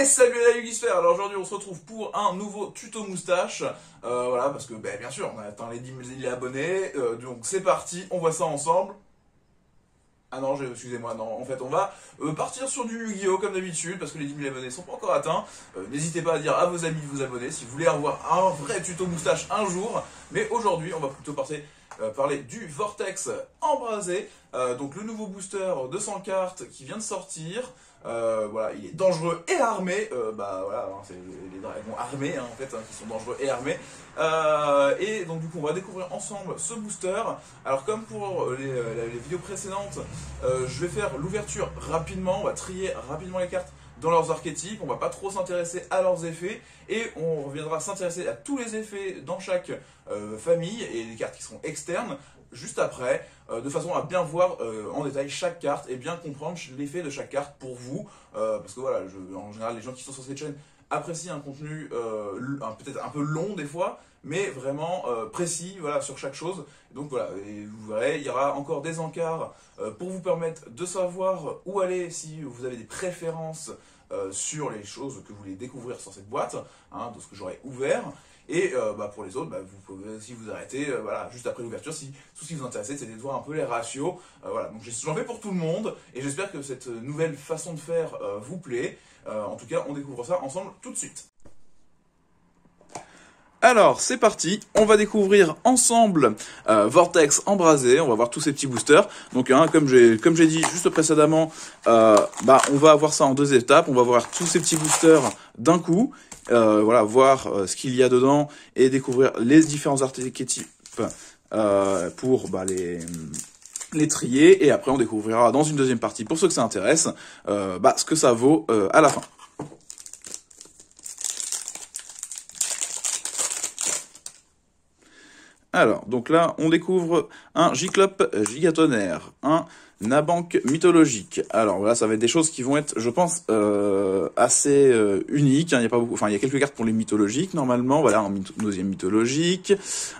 Et salut la Yugisphère. Alors aujourd'hui on se retrouve pour un nouveau tuto moustache, voilà, parce que bien sûr on a atteint les 10 000 abonnés, donc c'est parti, on voit ça ensemble. Ah non, excusez-moi, non, en fait on va partir sur du Yu-Gi-Oh comme d'habitude, parce que les 10 000 abonnés sont pas encore atteints. N'hésitez pas à dire à vos amis de vous abonner si vous voulez avoir un vrai tuto moustache un jour, mais aujourd'hui on va plutôt parler du Vortex embrasé, donc le nouveau booster de 100 cartes qui vient de sortir. Voilà, il est dangereux et armé, voilà, hein, c'est les dragons armés en fait, qui sont dangereux et armés. Et donc du coup on va découvrir ensemble ce booster. Alors comme pour les vidéos précédentes, je vais faire l'ouverture rapidement, on va trier rapidement les cartes dans leurs archétypes, on va pas trop s'intéresser à leurs effets, et on reviendra s'intéresser à tous les effets dans chaque famille, et les cartes qui seront externes, juste après, de façon à bien voir en détail chaque carte, et bien comprendre l'effet de chaque carte pour vous, parce que voilà, en général les gens qui sont sur cette chaîne apprécient un contenu peut-être un peu long des fois, mais vraiment précis, voilà, sur chaque chose. Donc voilà, et vous verrez, il y aura encore des encarts pour vous permettre de savoir où aller si vous avez des préférences sur les choses que vous voulez découvrir sur cette boîte, hein, de ce que j'aurai ouvert. Et pour les autres, vous pouvez aussi vous arrêter voilà, juste après l'ouverture si tout ce qui vous intéresse, c'est de voir un peu les ratios. Voilà, donc j'en fais pour tout le monde et j'espère que cette nouvelle façon de faire vous plaît. En tout cas, on découvre ça ensemble tout de suite. Alors, c'est parti, on va découvrir ensemble Vortex embrasé, on va voir tous ces petits boosters. Donc, comme j'ai dit juste précédemment, on va avoir ça en deux étapes, on va voir tous ces petits boosters d'un coup, voilà, voir ce qu'il y a dedans et découvrir les différents archétypes pour les trier. Et après, on découvrira dans une deuxième partie, pour ceux que ça intéresse, ce que ça vaut à la fin. Alors, donc là, on découvre un Giclope gigatonnerre, un Nabank mythologique. Alors voilà, ça va être des choses qui vont être, je pense, assez uniques. Il y a pas beaucoup, enfin il y a quelques cartes pour les mythologiques normalement. Voilà, un deuxième mythologique,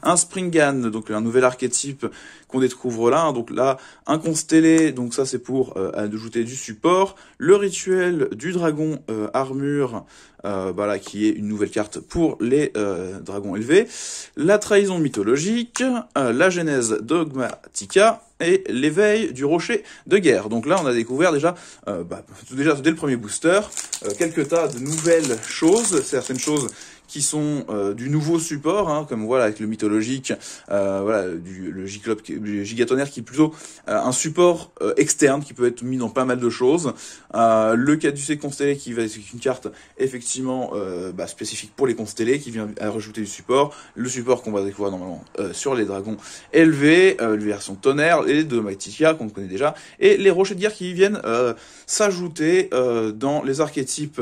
un Springan, donc un nouvel archétype qu'on découvre là. Donc là, un constellé, donc ça c'est pour ajouter du support. Le rituel du dragon armure. Voilà, qui est une nouvelle carte pour les dragons élevés, la trahison mythologique, la genèse dogmatica et l'éveil du rocher de guerre. Donc là, on a découvert déjà dès le premier booster, quelques tas de nouvelles choses, certaines choses qui sont du nouveau support, hein, comme voilà avec le mythologique, voilà le gigatonnerre qui est plutôt un support externe qui peut être mis dans pas mal de choses. Le caducée constellé qui va être une carte effectivement spécifique pour les constellés qui vient à rajouter du support. Le support qu'on va découvrir normalement sur les dragons élevés, les versions tonnerre, les Dogmatica qu'on connaît déjà, et les rochers de guerre qui viennent s'ajouter dans les archétypes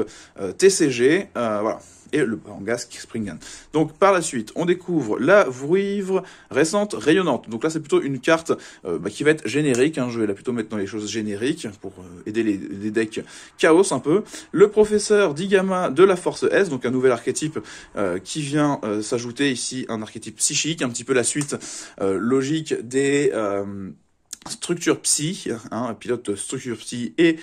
TCG, voilà. Et le Bangasque Springan. Donc par la suite, on découvre la Vouivre récente rayonnante. Donc là, c'est plutôt une carte qui va être générique. Hein. Je vais la plutôt mettre dans les choses génériques pour aider les decks chaos un peu. Le professeur Digama de la Force S, donc un nouvel archétype qui vient s'ajouter ici, un archétype psychique, un petit peu la suite logique des structure psy, hein, pilote structure psy et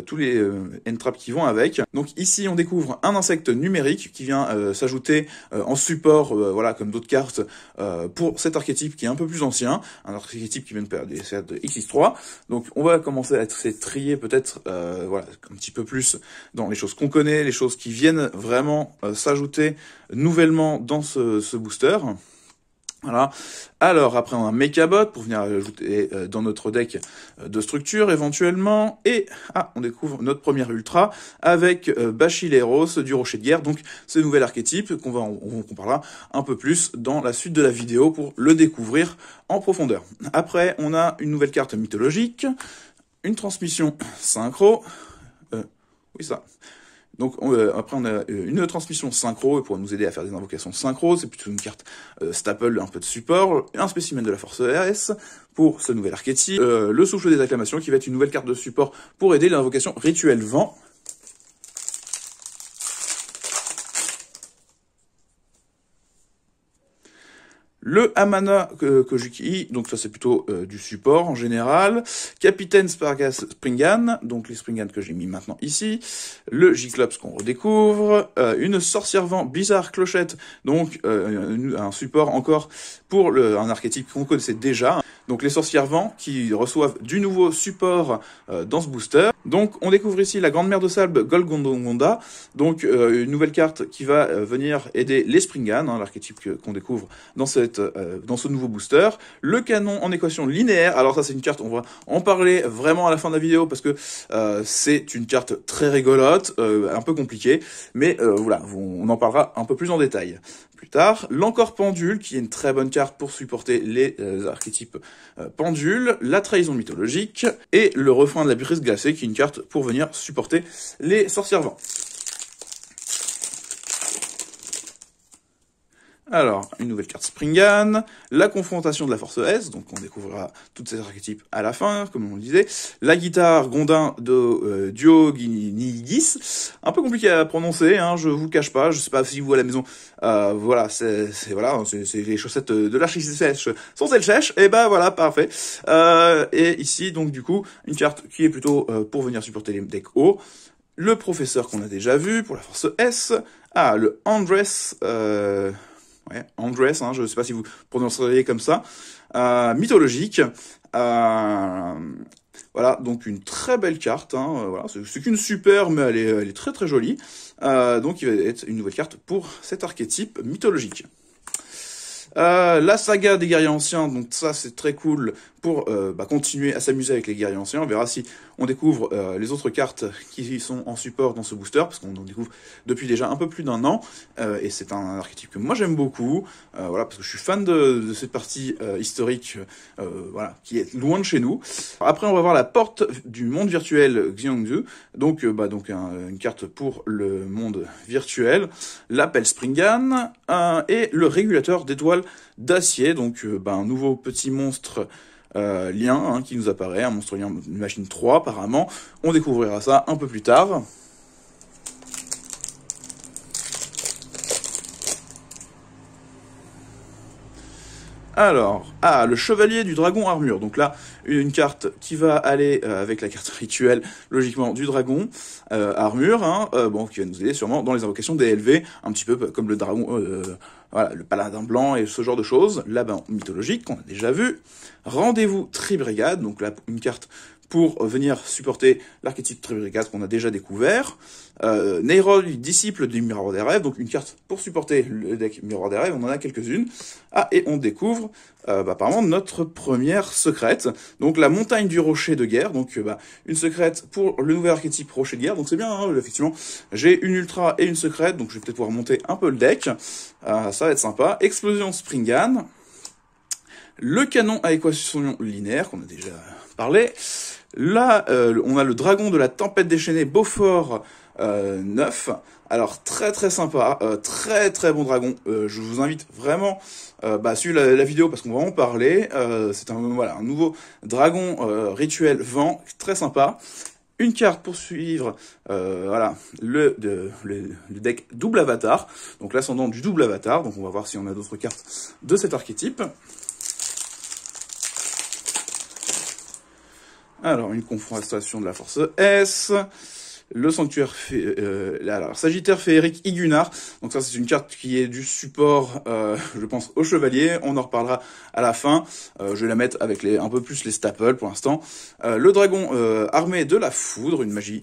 tous les entraps qui vont avec. Donc ici on découvre un insecte numérique qui vient s'ajouter en support, voilà, comme d'autres cartes pour cet archétype qui est un peu plus ancien, un archétype qui vient de perdre des certes de X3. Donc on va commencer à être trier peut-être voilà, un petit peu plus dans les choses qu'on connaît, les choses qui viennent vraiment s'ajouter nouvellement dans ce booster. Voilà. Alors après on a un Mechabot pour venir ajouter dans notre deck de structure éventuellement, et on découvre notre première ultra avec Bachilleros du Rocher de Guerre, donc ce nouvel archétype qu'on parlera un peu plus dans la suite de la vidéo pour le découvrir en profondeur. Après on a une nouvelle carte mythologique, une transmission synchro, oui ça. Donc après on a une transmission synchro pour nous aider à faire des invocations synchro, c'est plutôt une carte staple, un peu de support, un spécimen de la force RS pour ce nouvel archétype, le souffle des acclamations qui va être une nouvelle carte de support pour aider l'invocation rituel vent. Le Amana Kojiki, donc ça c'est plutôt du support en général. Capitaine Spargas Springan, donc les Springan que j'ai mis maintenant ici. Le Giclops qu'on redécouvre. Une sorcière vent Bizarre Clochette, donc un support encore pour un archétype qu'on connaissait déjà. Donc les sorcières vent qui reçoivent du nouveau support dans ce booster. Donc on découvre ici la Grande Mère de Sable Golgonda, donc une nouvelle carte qui va venir aider les Springan, hein, l'archétype qu'on découvre dans ce nouveau booster. Le canon en équation linéaire, alors ça c'est une carte, on va en parler vraiment à la fin de la vidéo parce que c'est une carte très rigolote, un peu compliquée, mais voilà, on en parlera un peu plus en détail plus tard. L'Encore Pendule, qui est une très bonne carte pour supporter les archétypes pendules, la Trahison mythologique, et le Refrain de la brise glacée, qui est une carte pour venir supporter les sorcières vent. Alors, une nouvelle carte Springan, la confrontation de la force S, donc on découvrira toutes ces archétypes à la fin, comme on le disait, la guitare Gondin de Dioginigis, un peu compliqué à prononcer, hein, je vous cache pas, je sais pas si vous à la maison, voilà, c'est les chaussettes de l'archi-sèche sont elles sèches, et ben voilà, parfait. Et ici, donc du coup, une carte qui est plutôt pour venir supporter les decks hauts, le professeur qu'on a déjà vu pour la force S, le Andress, ouais, Andress, hein, je ne sais pas si vous prononceriez comme ça. Mythologique. Voilà, donc une très belle carte. Hein, voilà, c'est qu'une super, mais elle est très très jolie. Donc il va être une nouvelle carte pour cet archétype mythologique. La saga des guerriers anciens, donc ça c'est très cool pour continuer à s'amuser avec les guerriers anciens. On verra si on découvre les autres cartes qui sont en support dans ce booster, parce qu'on en découvre depuis déjà un peu plus d'un an, et c'est un archétype que moi j'aime beaucoup, voilà, parce que je suis fan de cette partie historique, voilà, qui est loin de chez nous. Après on va voir la porte du monde virtuel Xiongzu, donc une carte pour le monde virtuel, l'appel Springan, et le régulateur d'étoiles d'acier, donc un nouveau petit monstre lien hein, qui nous apparaît, un monstre lien, une machine 3 apparemment. On découvrira ça un peu plus tard. Alors, le Chevalier du Dragon Armure. Donc là, une carte qui va aller avec la carte rituelle, logiquement, du Dragon Armure, hein, qui va nous aider sûrement dans les invocations DLV, un petit peu comme le dragon, voilà, le paladin blanc et ce genre de choses. Là-bas, mythologique, qu'on a déjà vu. Rendez-vous Tribrigade, donc là, une carte pour venir supporter l'archétype Tribrigade qu'on a déjà découvert. Neyrod, disciple du Miroir des Rêves, donc une carte pour supporter le deck Miroir des Rêves, on en a quelques-unes. Et on découvre apparemment notre première secrète, donc la montagne du rocher de guerre, donc une secrète pour le nouvel archétype rocher de guerre, donc c'est bien, hein, effectivement, j'ai une ultra et une secrète, donc je vais peut-être pouvoir monter un peu le deck, ça va être sympa. Explosion Springan, le canon à équation linéaire, qu'on a déjà parlé. Là, on a le dragon de la tempête déchaînée Beaufort 9. Alors, très très sympa, très très bon dragon. Je vous invite vraiment à suivre la vidéo parce qu'on va en parler. C'est un nouveau dragon rituel vent, très sympa. Une carte pour suivre le deck double avatar, donc l'ascendant du double avatar. Donc on va voir si on a d'autres cartes de cet archétype. Alors, une confrontation de la force S, le sanctuaire, Sagittaire féerique Igunar. Donc ça, c'est une carte qui est du support, je pense, au chevalier. On en reparlera à la fin. Je vais la mettre avec un peu plus les staples pour l'instant. Le dragon armé de la foudre, une magie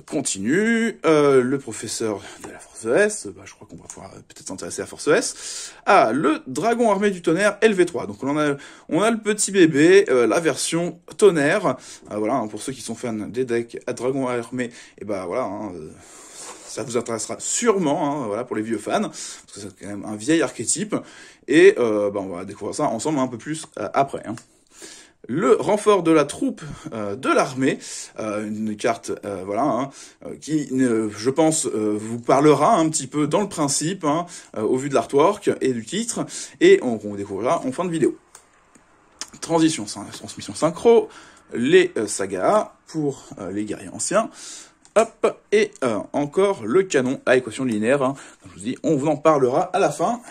continue. Le professeur de la force S, je crois qu'on va pouvoir peut-être s'intéresser à la force S. Le dragon armé du tonnerre LV3. Donc on a le petit bébé, la version tonnerre. Voilà, hein, pour ceux qui sont fans des decks à dragon armé, et voilà, hein, ça vous intéressera sûrement, hein, voilà, pour les vieux fans, parce que c'est quand même un vieil archétype, et on va découvrir ça ensemble un peu plus après. Hein. Le renfort de la troupe de l'armée, une carte qui, je pense, vous parlera un petit peu dans le principe, hein, au vu de l'artwork et du titre, et on découvrira en fin de vidéo. Transmission, transmission synchro, les sagas pour les guerriers anciens, hop, et encore le canon à équation linéaire, hein. Comme je vous dis, on vous en parlera à la fin.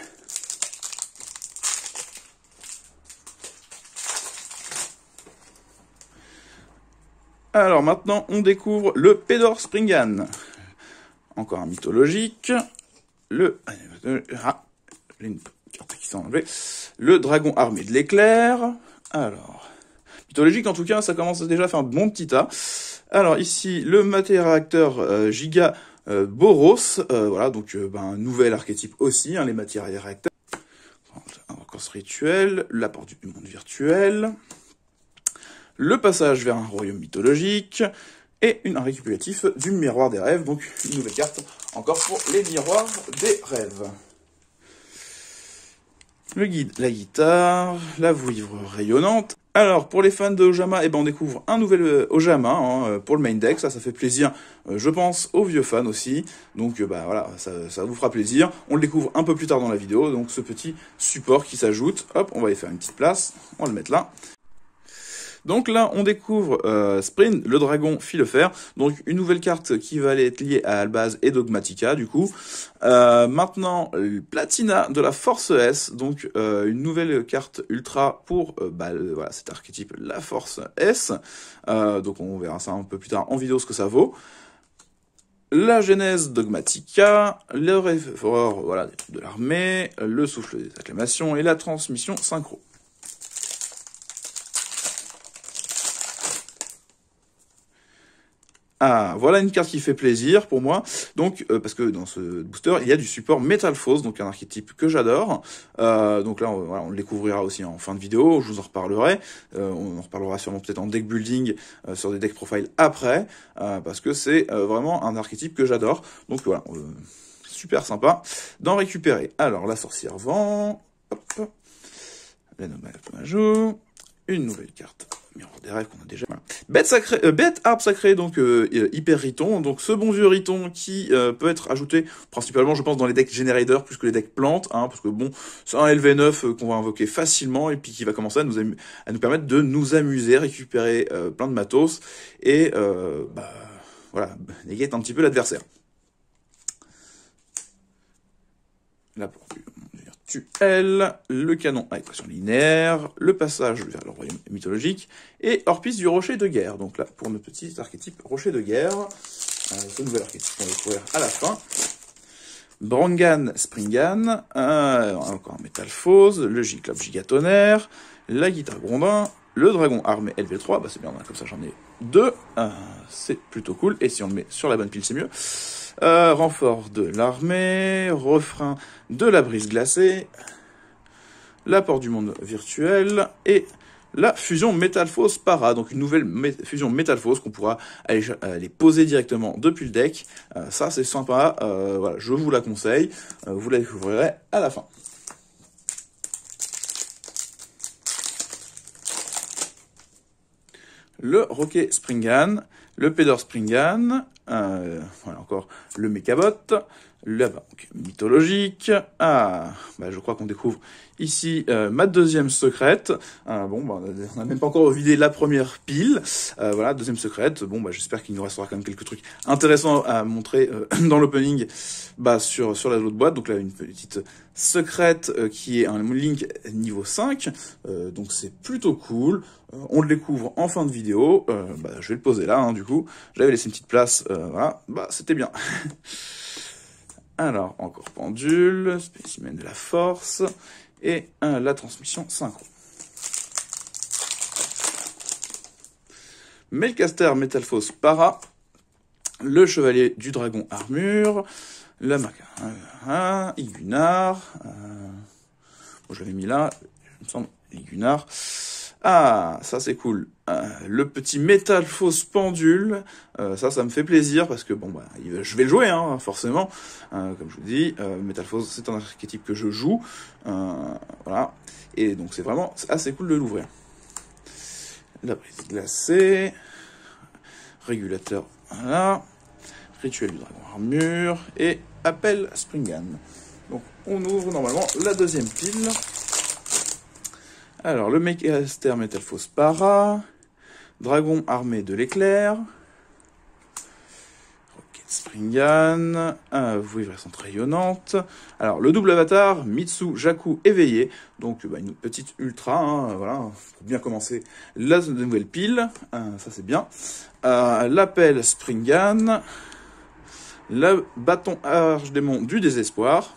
Alors maintenant, on découvre le Pedor Springan. Encore un mythologique. Une carte qui s'est enlevée. Le dragon armé de l'éclair. Alors, mythologique en tout cas, ça commence déjà à faire un bon petit tas. Alors ici, le matériel-réacteur Giga Boros. Voilà, donc un nouvel archétype aussi, hein, les matériels-réacteurs. Encore ce rituel, l'apport du monde virtuel. Le passage vers un royaume mythologique. Et un récupératif du miroir des rêves, donc une nouvelle carte encore pour les miroirs des rêves. Le guide, la guitare, la vouivre rayonnante. Alors, pour les fans de Ojama, eh ben, on découvre un nouvel Ojama hein, pour le main deck. Ça fait plaisir, je pense, aux vieux fans aussi. Donc, voilà, ça vous fera plaisir. On le découvre un peu plus tard dans la vidéo. Donc, ce petit support qui s'ajoute. Hop, on va y faire une petite place. On va le mettre là. Donc là, on découvre Sprint, le dragon fil-fer, donc une nouvelle carte qui va aller être liée à Albaz et Dogmatica, du coup. Maintenant, Platina de la Force S, donc une nouvelle carte ultra pour voilà, cet archétype, la Force S. Donc on verra ça un peu plus tard en vidéo ce que ça vaut. La genèse Dogmatica, le réfort voilà, de l'armée, le souffle des acclamations et la transmission synchro. Ah, voilà une carte qui fait plaisir pour moi. Donc, parce que dans ce booster, il y a du support Metalphos, donc un archétype que j'adore. Donc là, on le découvrira aussi en fin de vidéo, je vous en reparlerai. On en reparlera sûrement peut-être en deck building sur des deck profile après, parce que c'est vraiment un archétype que j'adore. Donc voilà, super sympa d'en récupérer. Alors, la sorcière vent, hop, la nommage, une nouvelle carte. Miroir des rêves qu'on a déjà. Voilà. Bête arbre sacré, donc hyper Riton. Donc ce bon vieux Riton qui peut être ajouté principalement, je pense, dans les decks Generator plus que les decks plantes, hein, parce que bon, c'est un LV9 qu'on va invoquer facilement et puis qui va commencer à nous permettre de nous amuser, récupérer plein de matos et voilà, négate un petit peu l'adversaire. Là pour virtuel, le canon à équation linéaire, le passage vers le royaume mythologique, et Orpis du rocher de guerre. Donc là, pour notre petit archétype rocher de guerre, ce nouvel archétype qu'on va découvrir à la fin. Brangan Springan, encore un Metalphos, le Giclope Gigatonnerre, la guitare Grondin, le dragon armé LV3, c'est bien, comme ça j'en ai deux, c'est plutôt cool, et si on le met sur la bonne pile c'est mieux. Renfort de l'armée, refrain de la brise glacée, l'apport du monde virtuel et la fusion Metalphos Para, donc une nouvelle fusion Metalphos qu'on pourra aller poser directement depuis le deck. Ça c'est sympa, voilà, je vous la conseille, vous la découvrirez à la fin. Le Rocket Springan, le Pedor Springan, voilà encore le Mechabot, la banque mythologique. Je crois qu'on découvre ici ma deuxième secrète. On n'a même pas encore vidé la première pile. Voilà, deuxième secrète. J'espère qu'il nous restera quand même quelques trucs intéressants à montrer dans l'opening sur la autre boîte. Donc là, une petite secrète qui est un link niveau 5. Donc c'est plutôt cool. On le découvre en fin de vidéo. Je vais le poser là, hein, du coup. J'avais laissé une petite place. Voilà, c'était bien. Alors, encore pendule, spécimen de la force, et la transmission synchro. Melcaster Metalphos Para, le chevalier du dragon armure, la marque Igunar, je l'avais mis là, il me semble, Igunar. Ça c'est cool. Le petit Metalphos pendule, ça me fait plaisir parce que je vais le jouer, hein, forcément. Comme je vous dis, Metalphos c'est un archétype que je joue, voilà. Et donc c'est vraiment assez cool de l'ouvrir. La brise glacée, régulateur, voilà. Rituel du dragon armure et appel Springan. Donc on ouvre normalement la deuxième pile. Alors, le Melcaster Metalphos Para, Dragon armé de l'éclair, Rocket Springan, vivrescence rayonnante. Alors, le double avatar, Mitsu, Jaku éveillé. Donc, une petite ultra, hein, voilà, pour bien commencer la nouvelle pile. Ça, c'est bien. L'appel Springan. Le bâton Archdémon du désespoir.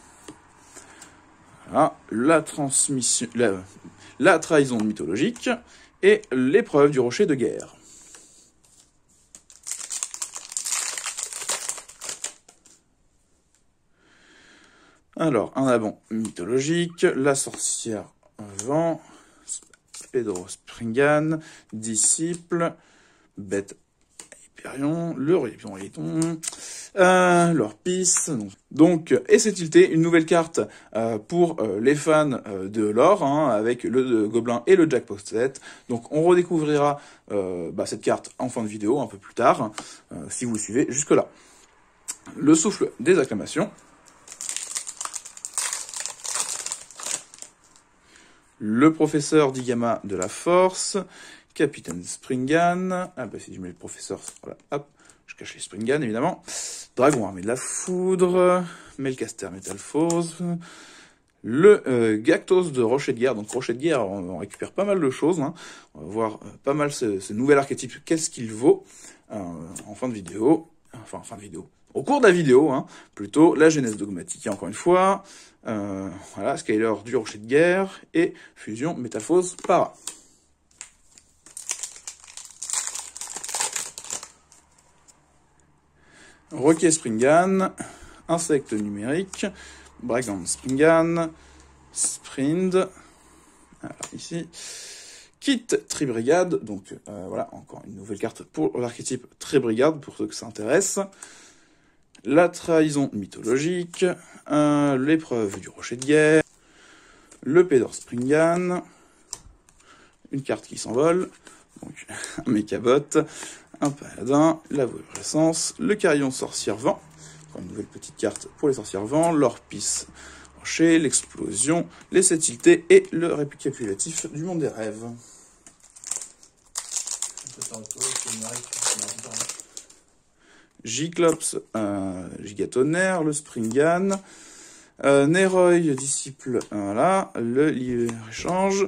Voilà, la transmission, la trahison mythologique. Et l'épreuve du rocher de guerre. Alors, un abon mythologique, la sorcière vent, Pedro Springan, disciple, bête Hyperion, le Ryton, l'Orpis. Donc, et c'est tilté, une nouvelle carte pour les fans de l'or, hein, avec le gobelin et le jackpot set. Donc, on redécouvrira cette carte en fin de vidéo, un peu plus tard, si vous le suivez jusque-là. Le souffle des acclamations. Le professeur d'Igama de la Force, Capitaine Springan, si je mets le professeur, voilà, hop, je cache les Springan, évidemment, Dragon armé de la foudre, Melcaster Métalphose, le Gactos de Rocher de guerre. Donc Rocher de guerre, on récupère pas mal de choses, hein. On va voir pas mal ce nouvel archétype, qu'est-ce qu'il vaut, en fin de vidéo, au cours de la vidéo, hein, plutôt, la genèse dogmatique, encore une fois, voilà, Skyler du Rocher de guerre, et Fusion Métaphose Para. Roquet Springan, Insecte numérique, Brigand Springan, Sprind, alors ici, Kit Tribrigade, donc voilà, encore une nouvelle carte pour l'archétype Tribrigade, pour ceux que ça intéresse. La trahison mythologique, l'épreuve du rocher de guerre, le Pedor Springan, une carte qui s'envole, donc un Mechabot, un paladin, la vibrescence, le carillon sorcière vent, encore une nouvelle petite carte pour les sorcières vent, l'orpis rocher, l'explosion, les sept tiltés et le récapitulatif du monde des rêves. Giclops, Gigatonnerre, le Springan, Neroi, disciple, voilà, le livre-échange,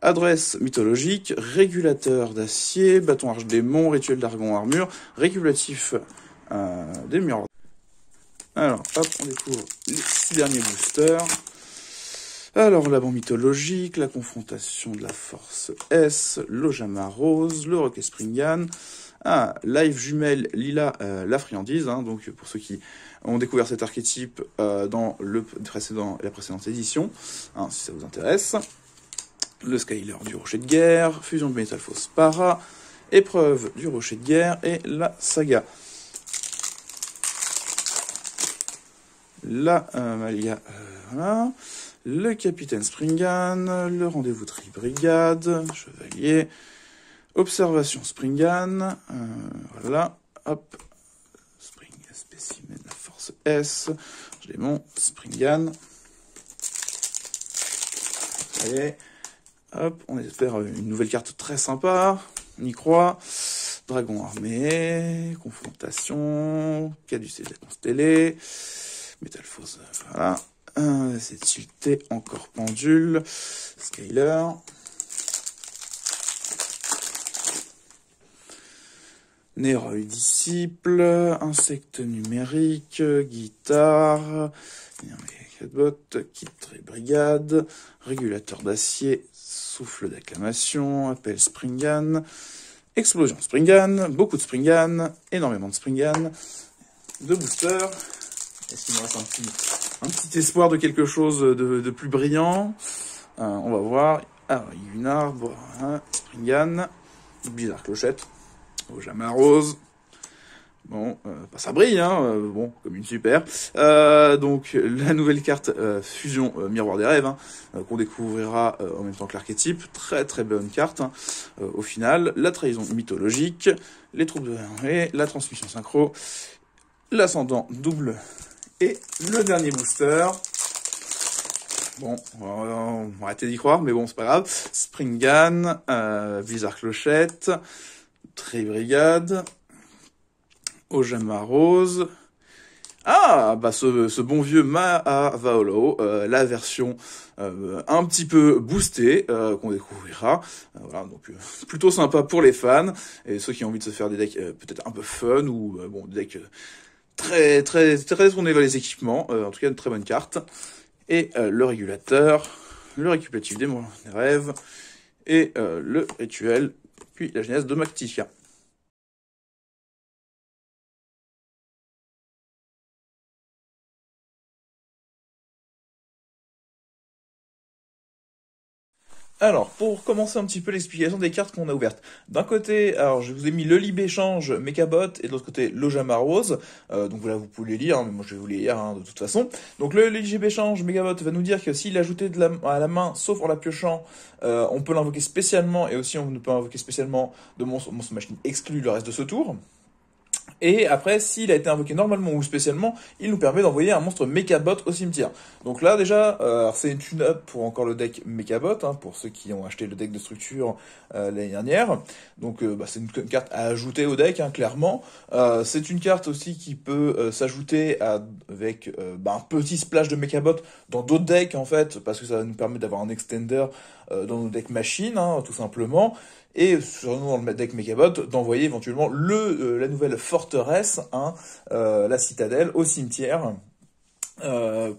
adresse mythologique, régulateur d'acier, bâton archdémon, rituel d'argon armure, régulatif des murs. Alors, hop, on découvre les 6 derniers boosters. Alors, l'abon mythologique, la confrontation de la force S, l'Ojama Rose, le Rocket Springan, Live Jumelle Lila, la friandise, hein, donc pour ceux qui ont découvert cet archétype dans la précédente édition, hein, si ça vous intéresse. Le Skyler du Rocher de guerre, Fusion de Métalphose Para, épreuve du Rocher de guerre et la saga. La Malia, voilà. Le Capitaine Springan, le Rendez-vous Tribrigade, Chevalier, Observation Springan, voilà, hop, Spécimen, la force S, Démon, Springan. Allez, hop, on espère une nouvelle carte très sympa, on y croit. Dragon armé, confrontation, caducée de la constellée, Métalphose, voilà. C'est tilté, encore pendule, Skyler. Neroi disciple, insecte numérique, guitare, catbot, kit brigade, régulateur d'acier, souffle d'acclamation, appel Springan, explosion Springan, beaucoup de Springan, énormément de Springan, deux boosters. Est-ce qu'il me reste un petit espoir de quelque chose de plus brillant? On va voir. Alors, il y a une arbre, Springan, bizarre clochette, Ojama Rose. Bon, ça brille, hein, bon, comme une super. Donc, la nouvelle carte Fusion Miroir des Rêves, hein, qu'on découvrira en même temps que l'archétype. Très très bonne carte, hein, au final. La trahison mythologique, les troupes de l'armée, la transmission synchro, l'ascendant double et le dernier booster. Bon, on va arrêter d'y croire, mais bon, c'est pas grave. Springan, Blizzard Clochette, Tribrigade, Ojama Rose, Ah, bah ce bon vieux Mahavaolo, la version un petit peu boostée qu'on découvrira. Voilà, donc plutôt sympa pour les fans et ceux qui ont envie de se faire des decks peut-être un peu fun ou bon des decks très tournés vers les équipements. En tout cas, une très bonne carte. Et le régulateur, le récupératif des rêves et le rituel, puis la genèse de Macticia. Alors, pour commencer un petit peu l'explication des cartes qu'on a ouvertes. D'un côté, alors je vous ai mis le Libéchange Mechabot et de l'autre côté l'Ojama Rose. Donc voilà, vous pouvez les lire, hein, mais moi je vais vous les lire hein, de toute façon. Donc le Libéchange Mechabot va nous dire que s'il est ajouté à la main, sauf en la piochant, on peut l'invoquer spécialement et aussi on ne peut invoquer spécialement de monstre machine exclu le reste de ce tour. Et après, s'il a été invoqué normalement ou spécialement, il nous permet d'envoyer un monstre Mechabot au cimetière. Donc là, déjà, c'est une tune-up pour encore le deck Mechabot, hein, pour ceux qui ont acheté le deck de structure l'année dernière. Donc c'est une carte à ajouter au deck, hein, clairement. C'est une carte aussi qui peut s'ajouter avec un petit splash de Mechabot dans d'autres decks, en fait, parce que ça va nous permettre d'avoir un extender dans nos decks machines, hein, tout simplement. Et sur nous, dans le deck Mechabot, d'envoyer éventuellement la nouvelle forteresse, hein, la citadelle, au cimetière,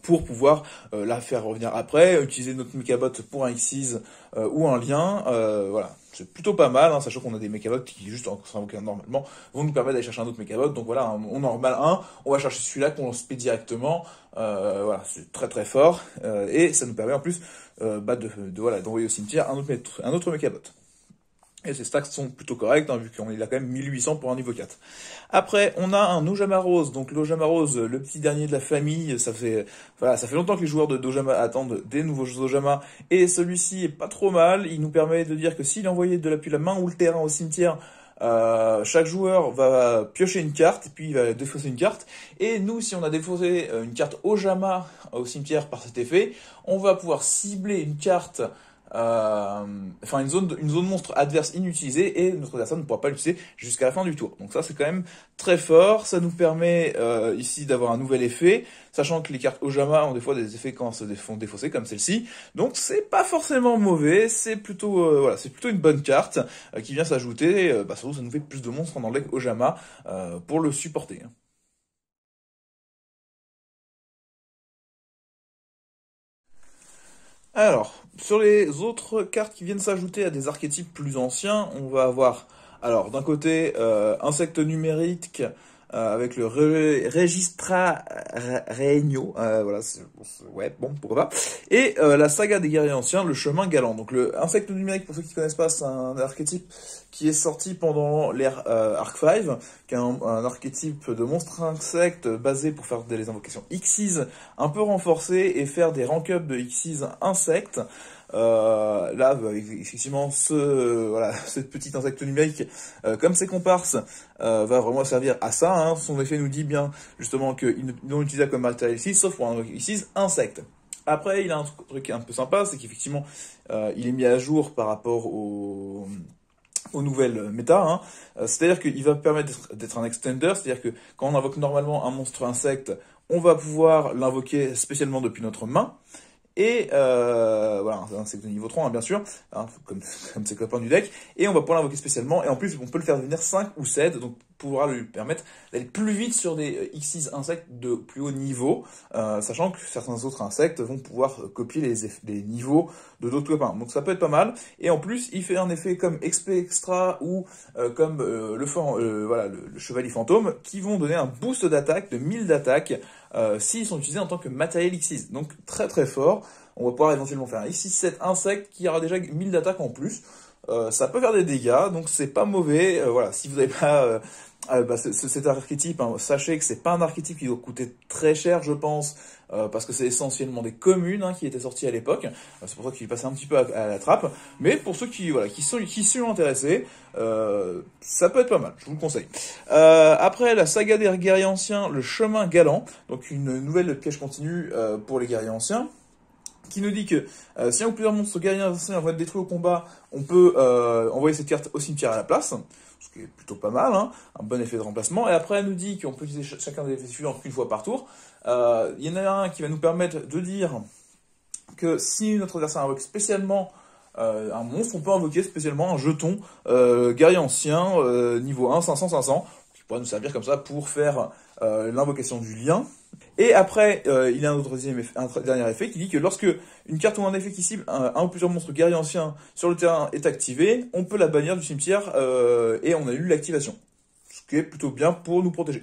pour pouvoir la faire revenir après, utiliser notre Mechabot pour un Xyz ou un lien, voilà. C'est plutôt pas mal, hein, sachant qu'on a des Mechabots qui, juste en s'invoquant normalement, vont nous permettre d'aller chercher un autre Mechabot. Donc voilà, on en reballe un, on va chercher celui-là qu'on spé directement. Voilà, c'est très fort. Et ça nous permet en plus voilà, d'envoyer au cimetière un autre Mechabot. Et ces stacks sont plutôt corrects, hein, vu qu'on est là quand même 1800 pour un niveau 4. Après, on a un Ojama Rose. Donc l'Ojama Rose, le petit dernier de la famille, ça fait longtemps que les joueurs de Dojama attendent des nouveaux Ojama. Et celui-ci est pas trop mal. Il nous permet de dire que s'il est envoyé depuis la main ou le terrain au cimetière, chaque joueur va piocher une carte, et puis il va défausser une carte. Et nous, si on a défaussé une carte Ojama au cimetière par cet effet, on va pouvoir cibler une carte une zone monstre adverse inutilisée et notre adversaire ne pourra pas l'utiliser jusqu'à la fin du tour. Donc ça c'est quand même très fort, ça nous permet ici d'avoir un nouvel effet, sachant que les cartes Ojama ont des fois des effets quand se font défausser comme celle-ci. Donc c'est pas forcément mauvais, c'est plutôt c'est plutôt une bonne carte qui vient s'ajouter, surtout ça nous fait plus de monstres dans le deck Ojama pour le supporter. Alors, sur les autres cartes qui viennent s'ajouter à des archétypes plus anciens, on va avoir, alors d'un côté, insecte numérique avec le Registra Regno, voilà, ouais, bon, pourquoi pas. Et la saga des guerriers anciens, le chemin galant. Donc le insecte numérique, pour ceux qui connaissent pas, c'est un archétype qui est sorti pendant l'ère Arc 5, qui est un archétype de monstre insecte basé pour faire des invocations Xyz un peu renforcées et faire des rank-up de Xyz insectes. Là, effectivement, cette petite insecte numérique, comme ses comparses, va vraiment servir à ça. Hein. Son effet nous dit bien, justement, qu'ils n'ont utilisé comme matériel ici, sauf pour un Xyz insecte. Après, il a un truc un peu sympa, c'est qu'effectivement, il est mis à jour par rapport aux nouvelles méta, hein. C'est-à-dire qu'il va permettre d'être un extender, c'est-à-dire que quand on invoque normalement un monstre insecte, on va pouvoir l'invoquer spécialement depuis notre main. Et voilà, c'est de niveau 3, hein, bien sûr, hein, comme ses copains du deck. Et on va pouvoir l'invoquer spécialement. Et en plus, on peut le faire devenir 5 ou 7, donc pouvoir lui permettre d'aller plus vite sur des Xyz insectes de plus haut niveau, sachant que certains autres insectes vont pouvoir copier les niveaux de d'autres copains. Donc ça peut être pas mal. Et en plus, il fait un effet comme XP Extra ou comme le Chevalier Fantôme, qui vont donner un boost d'attaque de 1000 d'attaque s'ils sont utilisés en tant que matériel Xyz. Donc très fort. On va pouvoir éventuellement faire un Xyz 7 insecte qui aura déjà 1000 d'attaque en plus. Ça peut faire des dégâts, donc c'est pas mauvais. Voilà, si vous n'avez pas cet archétype, hein, sachez que c'est pas un archétype qui doit coûter très cher, je pense, parce que c'est essentiellement des communes, hein, qui étaient sorties à l'époque. C'est pour ça qu'il passait un petit peu à la trappe. Mais pour ceux qui sont intéressés, ça peut être pas mal. Je vous le conseille. Après la saga des guerriers anciens, le chemin galant, donc une nouvelle piège continue pour les guerriers anciens. qui nous dit que si un ou plusieurs monstres guerriers vont être détruits au combat, on peut envoyer cette carte au cimetière à la place, ce qui est plutôt pas mal, hein, un bon effet de remplacement. Et après, elle nous dit qu'on peut utiliser chacun des effets suivants qu'une fois par tour. Il y en a un qui va nous permettre de dire que si notre adversaire invoque spécialement un monstre, on peut invoquer spécialement un jeton guerrier ancien niveau 1, 500, qui pourrait nous servir comme ça pour faire l'invocation du lien. Et après, il y a un dernier effet qui dit que lorsque une carte ou un effet qui cible un ou plusieurs monstres guerriers anciens sur le terrain est activé, on peut la bannir du cimetière et on annule l'activation. Ce qui est plutôt bien pour nous protéger.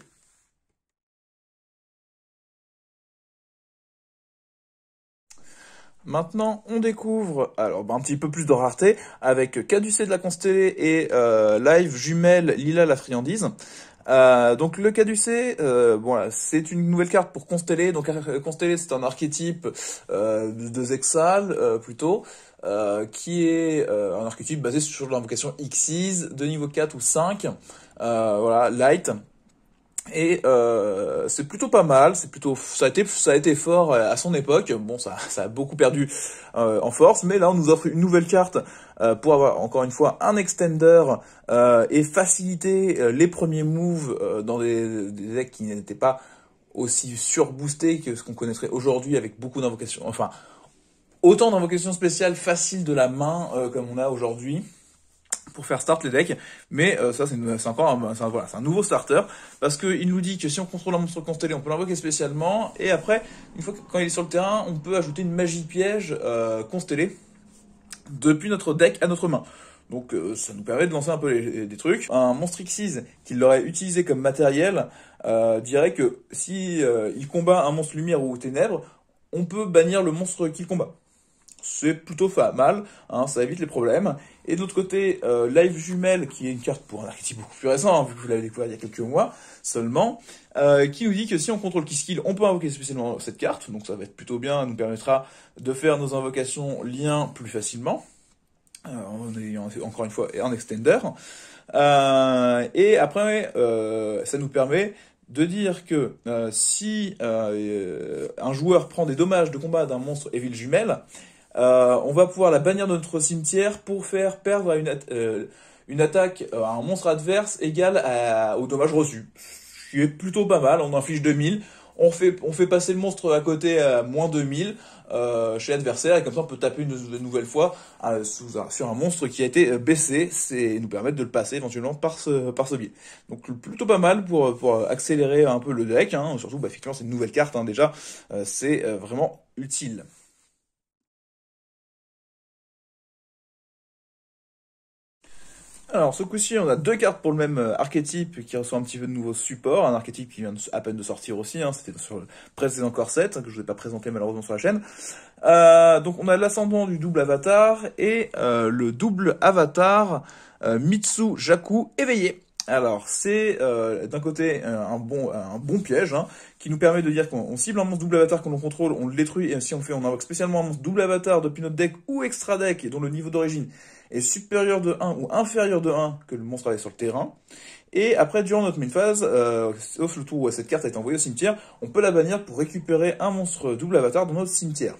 Maintenant, on découvre alors un petit peu plus de rareté avec Caducée de la Constellée et Live Jumelle Lila la Friandise. Donc le Caducée, bon, c'est une nouvelle carte pour Constellée. Donc Constellée, c'est un archétype de Zexal plutôt, qui est un archétype basé sur l'invocation Xyz de niveau 4 ou 5, voilà, light. Et c'est plutôt pas mal, ça a été fort à son époque. Bon, ça a beaucoup perdu en force, mais là on nous offre une nouvelle carte pour avoir encore une fois un extender et faciliter les premiers moves dans des decks qui n'étaient pas aussi surboostés que ce qu'on connaîtrait aujourd'hui avec beaucoup d'invocations, enfin autant d'invocations spéciales faciles de la main comme on a aujourd'hui pour faire start les decks, mais ça c'est encore voilà, c'est un nouveau starter, parce qu'il nous dit que si on contrôle un monstre constellé, on peut l'invoquer spécialement, et après, une fois que quand il est sur le terrain, on peut ajouter une magie piège constellée depuis notre deck à notre main. Donc ça nous permet de lancer un peu des trucs. Un monstre Xyz qui l'aurait utilisé comme matériel dirait que si il combat un monstre lumière ou ténèbres, on peut bannir le monstre qu'il combat. C'est plutôt pas mal, hein, ça évite les problèmes. Et de l'autre côté, Live Jumelle, qui est une carte pour un archétype beaucoup plus récent, hein, vu que vous l'avez découvert il y a quelques mois seulement, qui nous dit que si on contrôle Kiskill, on peut invoquer spécialement cette carte, donc ça va être plutôt bien, nous permettra de faire nos invocations liens plus facilement, en ayant encore une fois un extender. Et après, ça nous permet de dire que si un joueur prend des dommages de combat d'un monstre Evil Jumelle, on va pouvoir la bannir de notre cimetière pour faire perdre à une attaque à un monstre adverse égale au dommage reçu. Ce qui est plutôt pas mal, on inflige 2000, on fait passer le monstre à côté à moins 2000 chez l'adversaire, et comme ça on peut taper une nouvelle fois sur un monstre qui a été baissé, c'est nous permettre de le passer éventuellement par ce biais. Donc plutôt pas mal pour accélérer un peu le deck, hein. Surtout effectivement c'est une nouvelle carte, hein, déjà, c'est vraiment utile. Alors ce coup-ci, on a deux cartes pour le même archétype qui reçoit un petit peu de nouveau support, un archétype qui vient à peine de sortir aussi, hein, c'était sur le précédent Corset, que je ne vous ai pas présenté malheureusement sur la chaîne. Donc on a l'ascendant du double avatar et le double avatar Mitsu Jaku éveillé. Alors c'est d'un côté un bon piège, hein, qui nous permet de dire qu'on cible un monstre double avatar que l'on contrôle, on le détruit, et si on invoque spécialement un monstre double avatar depuis notre deck ou extra deck et dont le niveau d'origine est supérieur de 1 ou inférieur de 1 que le monstre avait sur le terrain. Et après, durant notre main phase, sauf le tour où cette carte a été envoyée au cimetière, on peut la bannir pour récupérer un monstre double avatar dans notre cimetière.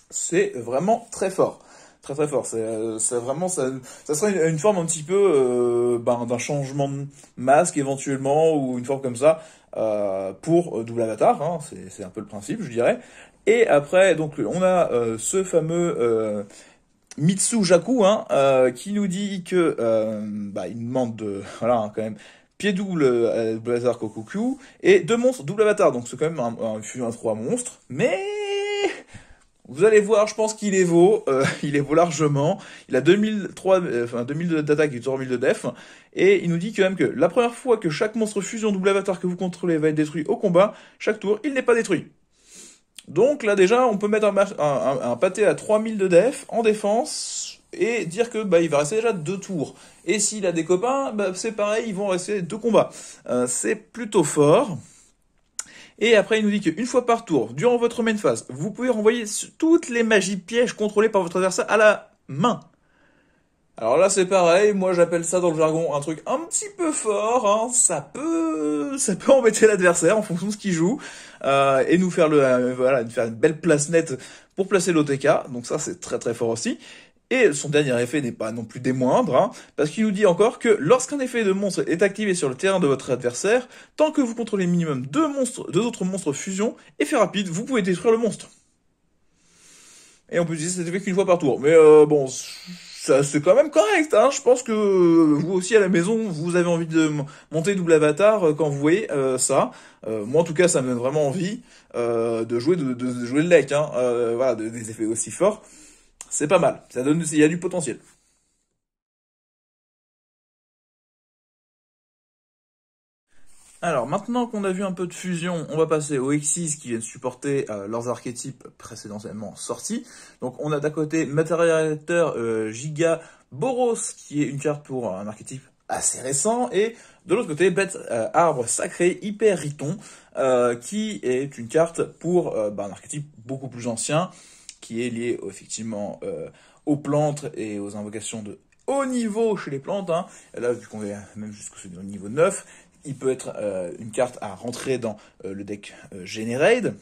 C'est vraiment très fort. Très très fort. C'est vraiment, ça serait une forme un petit peu d'un changement de masque éventuellement, ou une forme comme ça, pour double avatar, hein, c'est un peu le principe, je dirais. Et après, donc on a ce fameux Mitsu Jaku, hein, qui nous dit que il demande voilà, hein, quand même pied double double avatar Kokoku et deux monstres double avatar, donc c'est quand même un 3 monstres, mais vous allez voir, je pense qu'il est vaut, il est vaut largement. Il a 2000 d'attaque et 3000 de def, et il nous dit quand même que la première fois que chaque monstre fusion double avatar que vous contrôlez va être détruit au combat, chaque tour, il n'est pas détruit. Donc là déjà, on peut mettre un pâté à 3000 de def en défense et dire que il va rester déjà 2 tours. Et s'il a des copains, c'est pareil, ils vont rester 2 combats. C'est plutôt fort. Et après, il nous dit qu'une fois par tour, durant votre main phase, vous pouvez renvoyer toutes les magies pièges contrôlées par votre adversaire à la main. Alors là, c'est pareil, moi j'appelle ça dans le jargon un truc un petit peu fort, hein. Ça peut embêter l'adversaire en fonction de ce qu'il joue, et nous faire voilà, nous faire une belle place nette pour placer l'OTK, donc ça c'est très très fort aussi. Et son dernier effet n'est pas non plus des moindres, hein, parce qu'il nous dit encore que lorsqu'un effet de monstre est activé sur le terrain de votre adversaire, tant que vous contrôlez minimum deux autres monstres fusion, effet rapide, vous pouvez détruire le monstre. Et on peut utiliser cet effet qu'une fois par tour. Mais bon, ça c'est quand même correct, hein. Je pense que vous aussi à la maison, vous avez envie de monter double avatar quand vous voyez ça. Moi en tout cas, ça me donne vraiment envie de jouer de jouer le deck, hein. Voilà, des effets aussi forts, c'est pas mal. Ça donne, il y a du potentiel. Alors maintenant qu'on a vu un peu de fusion, on va passer aux Xyz qui viennent supporter leurs archétypes précédemment sortis. Donc on a d'un côté Matérialisateur Giga Boros qui est une carte pour un archétype assez récent et de l'autre côté Bête Arbre Sacré Hyper Riton qui est une carte pour un archétype beaucoup plus ancien qui est lié effectivement aux plantes et aux invocations de haut niveau chez les plantes, hein. Et là, vu qu'on est même jusqu'au niveau 9, il peut être une carte à rentrer dans le deck Generate,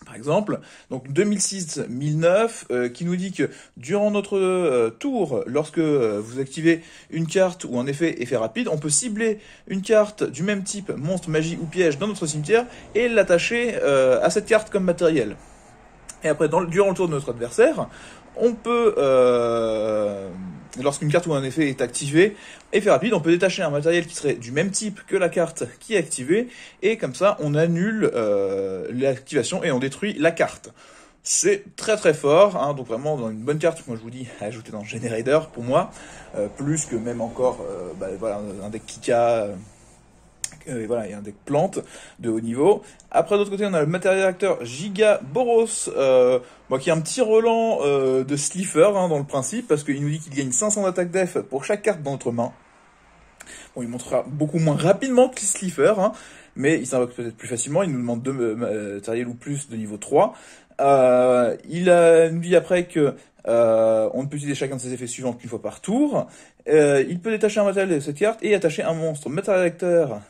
par exemple. Donc 2006-1009, qui nous dit que durant notre tour, lorsque vous activez une carte ou un effet rapide, on peut cibler une carte du même type, monstre, magie ou piège, dans notre cimetière et l'attacher à cette carte comme matériel. Et après, durant le tour de notre adversaire, on peut, lorsqu'une carte ou un effet est activé, effet rapide, on peut détacher un matériel qui serait du même type que la carte qui est activée, et comme ça, on annule l'activation et on détruit la carte. C'est très très fort, hein, donc vraiment dans une bonne carte, moi je vous dis, à ajouter dans Generator pour moi, plus que même encore voilà, un deck Kika. Et voilà, il y a un deck plante de haut niveau. Après, de l'autre côté, on a le matériel acteur Giga Boros, qui est un petit relan de Slifer, hein, dans le principe, parce qu'il nous dit qu'il gagne 500 d'attaque def pour chaque carte dans notre main. Bon, il montera beaucoup moins rapidement que Slifer, hein, mais il s'invoque peut-être plus facilement. Il nous demande 2 matériels ou plus de niveau 3. Nous dit après que on ne peut utiliser chacun de ses effets suivants qu'une fois par tour. Il peut détacher un matériel de cette carte et attacher un monstre matériel acteur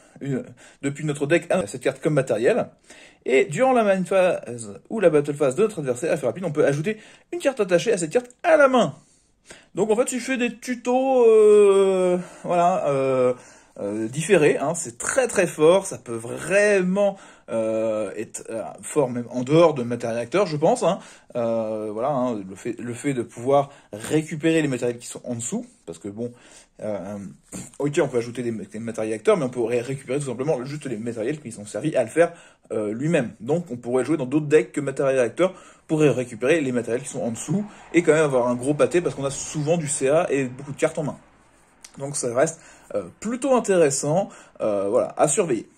depuis notre deck à cette carte comme matériel. Et durant la main phase ou la battle phase de notre adversaire, à faire rapide, on peut ajouter une carte attachée à cette carte à la main. Donc en fait, tu fais des tutos, voilà, différés, hein, c'est très très fort, ça peut vraiment être fort même en dehors de matériel acteur, je pense, hein. Voilà, hein, le fait de pouvoir récupérer les matériels qui sont en dessous, parce que bon, ok, on peut ajouter des matériels acteurs, mais on pourrait récupérer tout simplement juste les matériels qui sont servis à le faire lui-même. Donc on pourrait jouer dans d'autres decks que matériel acteur pour récupérer les matériels qui sont en dessous et quand même avoir un gros pâté parce qu'on a souvent du CA et beaucoup de cartes en main. Donc ça reste plutôt intéressant, voilà, à surveiller.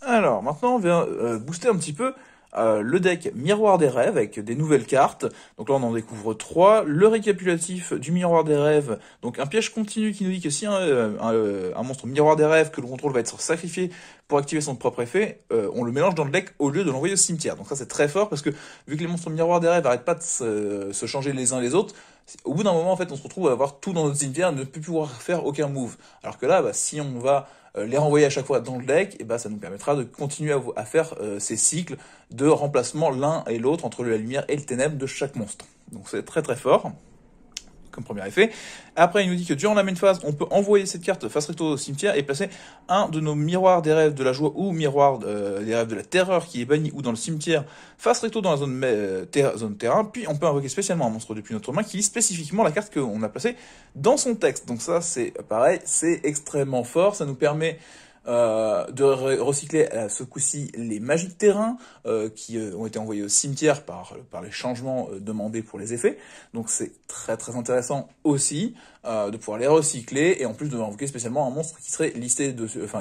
Alors, maintenant, on vient booster un petit peu le deck Miroir des Rêves avec des nouvelles cartes. Donc là, on en découvre 3. Le récapitulatif du Miroir des Rêves. Donc un piège continu qui nous dit que si un monstre Miroir des Rêves que l'on contrôle va être sacrifié pour activer son propre effet, on le mélange dans le deck au lieu de l'envoyer au cimetière. Donc ça, c'est très fort parce que vu que les monstres Miroir des Rêves n'arrêtent pas de se changer les uns les autres, au bout d'un moment, en fait, on se retrouve à avoir tout dans notre cimetière et ne plus pouvoir faire aucun move. Alors que là, si on va les renvoyer à chaque fois dans le deck, et ça nous permettra de continuer à faire ces cycles de remplacement l'un et l'autre entre la lumière et le ténèbre de chaque monstre. Donc c'est très très fort comme premier effet. Après, il nous dit que durant la main phase, on peut envoyer cette carte face recto au cimetière et placer un de nos miroirs des rêves de la joie ou miroir des rêves de la terreur qui est banni ou dans le cimetière face recto dans la zone terrain. Puis on peut invoquer spécialement un monstre depuis notre main qui lit spécifiquement la carte qu'on a placée dans son texte. Donc ça, c'est pareil, c'est extrêmement fort. Ça nous permet de recycler ce coup-ci les magies de terrain qui ont été envoyés au cimetière par les changements demandés pour les effets. Donc c'est très très intéressant aussi de pouvoir les recycler et en plus de invoquer spécialement un monstre qui serait listé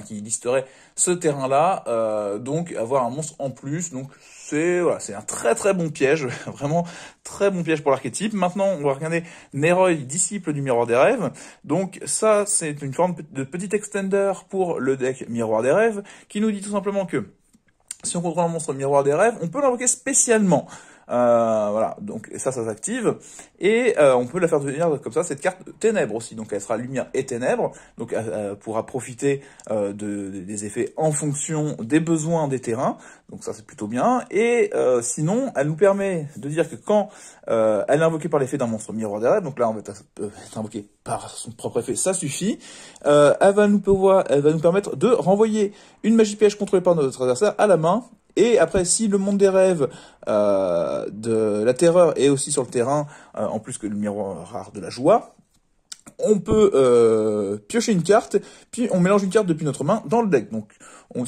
qui listerait ce terrain-là. Donc avoir un monstre en plus. Donc voilà, c'est un très très bon piège, vraiment très bon piège pour l'archétype. Maintenant, on va regarder Neroy, disciple du Miroir des Rêves. Donc ça, c'est une forme de petit extender pour le deck Miroir des Rêves, qui nous dit tout simplement que Si on contrôle un monstre miroir des rêves, on peut l'invoquer spécialement. Voilà, donc ça s'active et on peut la faire devenir comme ça cette carte ténèbres aussi, donc elle sera lumière et ténèbres, donc elle pourra profiter des effets en fonction des besoins des terrains, donc ça c'est plutôt bien. Et sinon elle nous permet de dire que quand elle est invoquée par l'effet d'un monstre miroir des rêves, donc là on va être invoquée par son propre effet, ça suffit, elle va nous permettre de renvoyer une magie piège contrôlée par notre adversaire à la main. Et après, si le monde des rêves de la terreur est aussi sur le terrain, en plus que le miroir rare de la joie, on peut piocher une carte, puis on mélange une carte depuis notre main dans le deck. Donc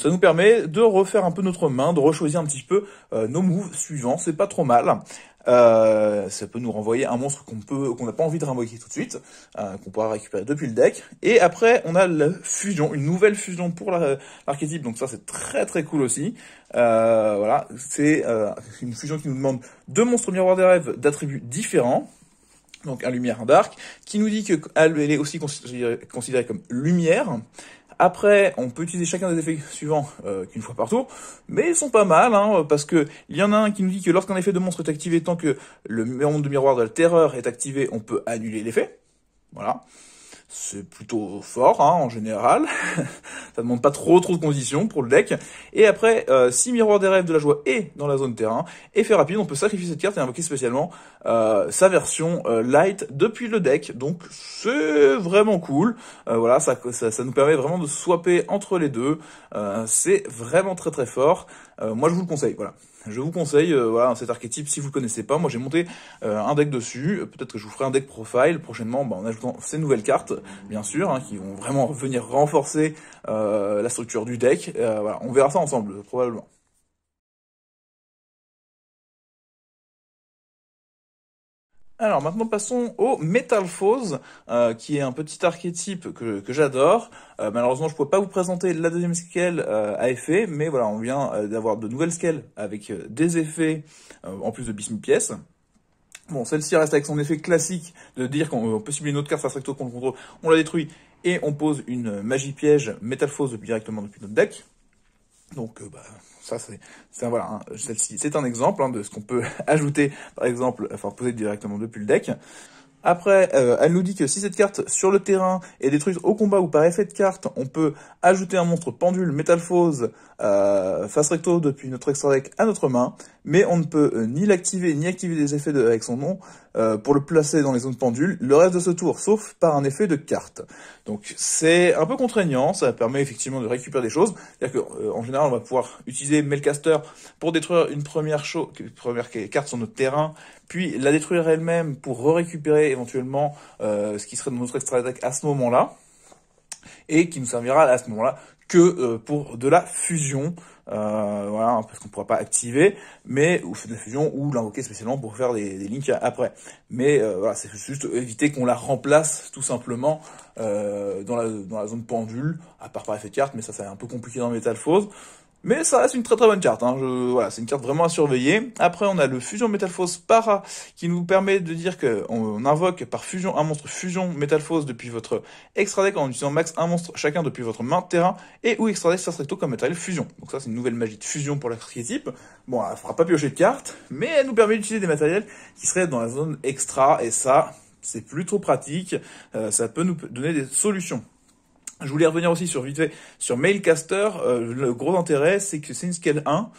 ça nous permet de refaire un peu notre main, de rechoisir un petit peu nos moves suivants, c'est pas trop mal. Ça peut nous renvoyer un monstre qu'on n'a pas envie de renvoyer tout de suite, qu'on pourra récupérer depuis le deck. Et après, on a la fusion, une nouvelle fusion pour l'archétype, donc ça c'est très très cool aussi. Voilà, c'est une fusion qui nous demande 2 monstres miroirs des rêves d'attributs différents. Donc un lumière, un dark, qui nous dit qu'elle est aussi considérée comme lumière. Après, on peut utiliser chacun des effets suivants qu'une fois par tour, mais ils sont pas mal, hein, parce que il y en a un qui nous dit que lorsqu'un effet de monstre est activé, tant que le monde de miroir de la terreur est activé, on peut annuler l'effet. Voilà. C'est plutôt fort, hein, en général. Ça demande pas trop de conditions pour le deck. Et après, si Miroir des Rêves de la Joie est dans la zone terrain, effet rapide, on peut sacrifier cette carte et invoquer spécialement sa version light depuis le deck. Donc c'est vraiment cool. Voilà, ça nous permet vraiment de swapper entre les deux. C'est vraiment très très fort. Moi je vous le conseille, voilà. Je vous conseille voilà, cet archétype si vous le connaissez pas. Moi j'ai monté un deck dessus. Peut-être que je vous ferai un deck profile prochainement en ajoutant ces nouvelles cartes, bien sûr, hein, qui vont vraiment venir renforcer la structure du deck. Voilà, on verra ça ensemble, probablement. Alors maintenant passons au Métalphose, qui est un petit archétype que j'adore. Malheureusement je ne pourrais pas vous présenter la deuxième scale à effet, mais voilà, on vient d'avoir de nouvelles scales avec des effets en plus de Bismuth pièces. Bon, celle-ci reste avec son effet classique de dire qu'on peut cibler une autre carte face recto qu'on le contrôle, on la détruit et on pose une magie piège Métalphose directement depuis notre deck. Donc ça c'est voilà, hein, celle-ci c'est un exemple hein, de ce qu'on peut ajouter par exemple, enfin poser directement depuis le deck. Après, elle nous dit que si cette carte sur le terrain est détruite au combat ou par effet de carte, on peut ajouter un monstre pendule Métalphose face recto depuis notre extra deck à notre main, mais on ne peut ni l'activer ni activer des effets avec son nom pour le placer dans les zones pendules le reste de ce tour, sauf par un effet de carte. Donc c'est un peu contraignant, ça permet effectivement de récupérer des choses. C'est-à-dire qu'en général, on va pouvoir utiliser Mailcaster pour détruire une première carte sur notre terrain, puis la détruire elle-même pour récupérer éventuellement ce qui serait dans notre extra deck à ce moment-là, et qui nous servira à ce moment-là que pour de la fusion, voilà, parce qu'on ne pourra pas activer, mais ou de la fusion ou l'invoquer spécialement pour faire des links après. Mais voilà, c'est juste éviter qu'on la remplace tout simplement dans la zone pendule, à part par effet de carte, mais ça c'est un peu compliqué dans Métalphose. Mais ça reste une très très bonne carte, hein. Voilà, c'est une carte vraiment à surveiller. Après, on a le Fusion Métalphose Para, qui nous permet de dire qu'on invoque par fusion un monstre Fusion Métalphose depuis votre extra deck en utilisant max un monstre chacun depuis votre main de terrain et ou extra deck face recto comme matériel fusion. Donc ça, c'est une nouvelle magie de fusion pour l'archétype. Bon, elle fera pas piocher de cartes, mais elle nous permet d'utiliser des matériels qui seraient dans la zone extra, et ça, c'est plutôt pratique. Ça peut nous donner des solutions. Je voulais revenir aussi vite fait sur Mailcaster. Le gros intérêt, c'est que c'est une scale 1.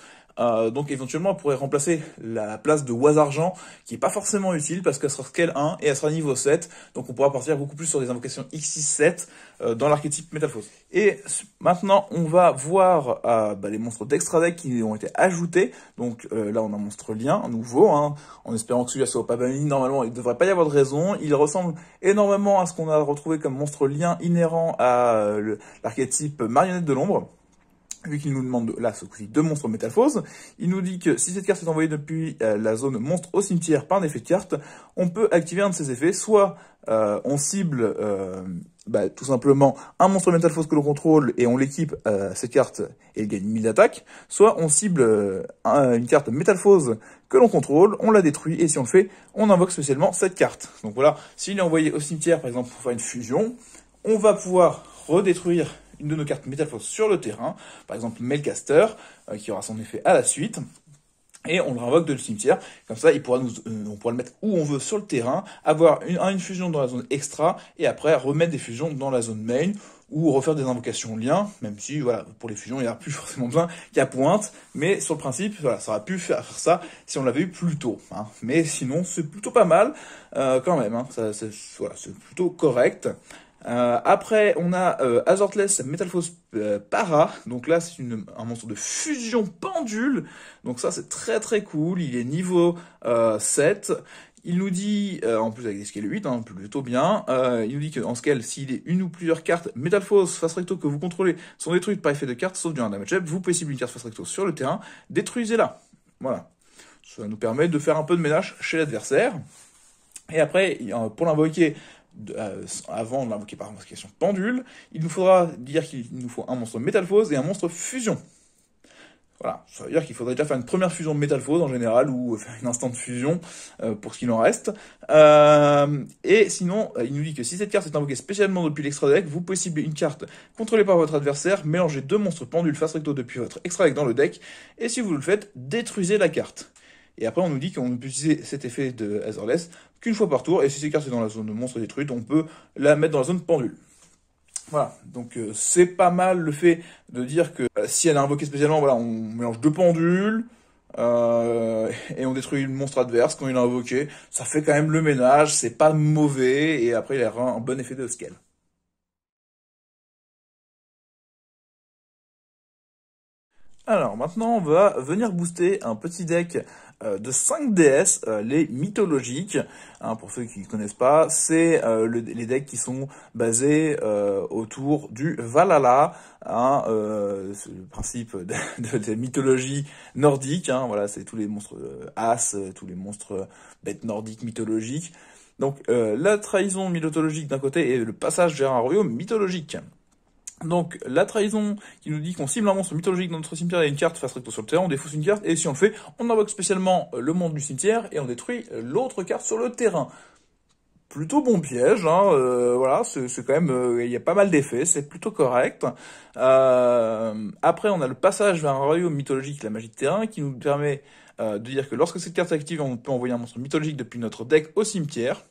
Donc éventuellement, elle pourrait remplacer la place de Oise Argent, qui est pas forcément utile parce qu'elle sera scale 1 et elle sera niveau 7. Donc on pourra partir beaucoup plus sur des invocations X6-7 dans l'archétype Métalphose. Et maintenant, on va voir les monstres d'extra deck qui ont été ajoutés. Donc là, on a un monstre lien, un nouveau, hein, en espérant que celui-là soit pas banni. Normalement, il ne devrait pas y avoir de raison. Il ressemble énormément à ce qu'on a retrouvé comme monstre lien inhérent à l'archétype marionnette de l'ombre. Vu qu'il nous demande là ce coup-ci 2 monstres Métalphose, il nous dit que si cette carte est envoyée depuis la zone monstre au cimetière par un effet de carte, on peut activer un de ces effets, soit on cible tout simplement un monstre Métalphose que l'on contrôle et on l'équipe à cette carte et il gagne 1000 d'attaque, soit on cible une carte Métalphose que l'on contrôle, on la détruit et si on le fait, on invoque spécialement cette carte. Donc voilà, s'il est envoyé au cimetière par exemple pour faire une fusion, on va pouvoir redétruire une de nos cartes Metalfoes sur le terrain, par exemple Melcaster, qui aura son effet à la suite. Et on le réinvoque de le cimetière, comme ça on pourra le mettre où on veut sur le terrain, avoir une fusion dans la zone extra, et après remettre des fusions dans la zone main, ou refaire des invocations liens, même si voilà, pour les fusions il n'y a plus forcément besoin qu'il y a pointe, mais sur le principe, voilà, ça aurait pu faire ça si on l'avait eu plus tôt. Hein. Mais sinon c'est plutôt pas mal quand même, hein. Voilà, c'est plutôt correct. Après, on a Azortless Metalfoes Para. Donc là, c'est un monstre de fusion pendule. Donc ça, c'est très très cool. Il est niveau 7. Il nous dit, en plus avec des scales 8, hein, plutôt bien, il nous dit qu'en scale, s'il est une ou plusieurs cartes Metalfoes face recto que vous contrôlez sont détruites par effet de carte, sauf durant un damage up, vous pouvez cibler une carte face recto sur le terrain, détruisez-la. Voilà. Ça nous permet de faire un peu de ménage chez l'adversaire. Et après, pour l'invoquer, avant de l'invoquer par invocation pendule, il nous faudra dire qu'il nous faut un monstre Metalfoes et un monstre fusion. Voilà, ça veut dire qu'il faudrait déjà faire une première fusion de Metalfoes en général, ou faire une instant de fusion pour ce qu'il en reste. Et sinon, il nous dit que si cette carte est invoquée spécialement depuis l'extra deck, vous pouvez cibler une carte contrôlée par votre adversaire, mélanger deux monstres pendules face recto depuis votre extra deck dans le deck, et si vous le faites, détruisez la carte. Et après, on nous dit qu'on ne peut utiliser cet effet de Azortless qu'une fois par tour, et si cette carte est dans la zone de monstre détruite, on peut la mettre dans la zone pendule. Voilà, donc c'est pas mal le fait de dire que si elle est invoquée spécialement, voilà, on mélange deux pendules, et on détruit le monstre adverse quand il est invoqué. Ça fait quand même le ménage, c'est pas mauvais, et après il a un bon effet de scale. Alors maintenant, on va venir booster un petit deck de 5 DS, les mythologiques. Hein, pour ceux qui ne connaissent pas, c'est les decks qui sont basés autour du Valhalla. Hein, c'est le principe des mythologies nordiques. Hein, voilà, c'est tous les monstres As, tous les monstres bêtes nordiques mythologiques. Donc la trahison mythologique d'un côté et le passage vers un royaume mythologique. Donc, la trahison qui nous dit qu'on cible un monstre mythologique dans notre cimetière et une carte face recto sur le terrain, on défausse une carte, et si on le fait, on invoque spécialement le monstre du cimetière, et on détruit l'autre carte sur le terrain. Plutôt bon piège, hein, voilà, c'est quand même, il y a pas mal d'effets, c'est plutôt correct. Après, on a le passage vers un royaume mythologique, la magie de terrain, qui nous permet de dire que lorsque cette carte est active, on peut envoyer un monstre mythologique depuis notre deck au cimetière.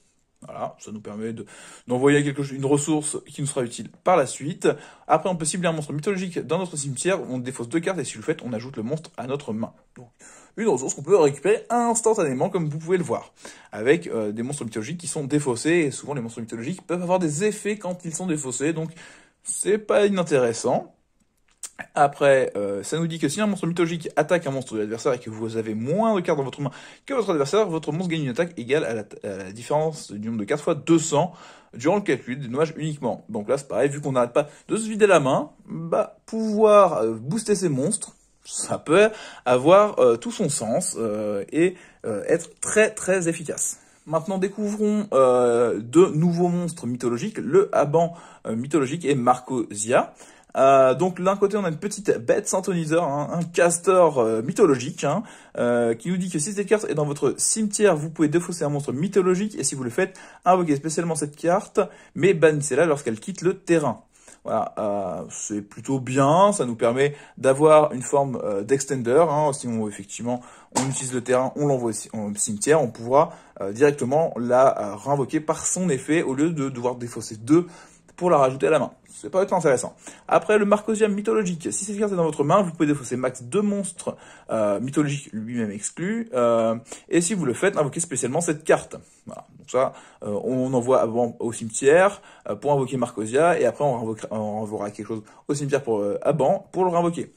Voilà, ça nous permet d'envoyer une ressource qui nous sera utile par la suite. Après, on peut cibler un monstre mythologique dans notre cimetière, on défausse deux cartes, et si vous le faites, on ajoute le monstre à notre main. Donc, une ressource qu'on peut récupérer instantanément, comme vous pouvez le voir, avec des monstres mythologiques qui sont défaussés, et souvent les monstres mythologiques peuvent avoir des effets quand ils sont défaussés, donc c'est pas inintéressant. Après, ça nous dit que si un monstre mythologique attaque un monstre de l'adversaire et que vous avez moins de cartes dans votre main que votre adversaire, votre monstre gagne une attaque égale à la différence du nombre de cartes fois 200 durant le calcul des dommages uniquement. Donc là, c'est pareil, vu qu'on n'arrête pas de se vider la main, bah, pouvoir booster ces monstres, ça peut avoir tout son sens et être très très efficace. Maintenant, découvrons deux nouveaux monstres mythologiques, le Haban mythologique et Marcosia. Donc d'un côté on a une petite bête synthoniseur, hein, un castor mythologique, hein, qui nous dit que si cette carte est dans votre cimetière, vous pouvez défausser un monstre mythologique, et si vous le faites, invoquez spécialement cette carte, mais bannissez-la lorsqu'elle quitte le terrain. Voilà, c'est plutôt bien, ça nous permet d'avoir une forme d'extender, hein, si effectivement on utilise le terrain, on l'envoie au cimetière, on pourra directement la réinvoquer par son effet, au lieu de devoir défausser deux pour la rajouter à la main. C'est pas être intéressant. Après, le Marcosia mythologique. Si cette carte est dans votre main, vous pouvez défausser max 2 monstres mythologiques lui-même exclus. Et si vous le faites, invoquez spécialement cette carte. Voilà. Donc ça, on envoie avant au cimetière pour invoquer Marcosia, et après on renvoiera quelque chose au cimetière pour Aban pour le réinvoquer.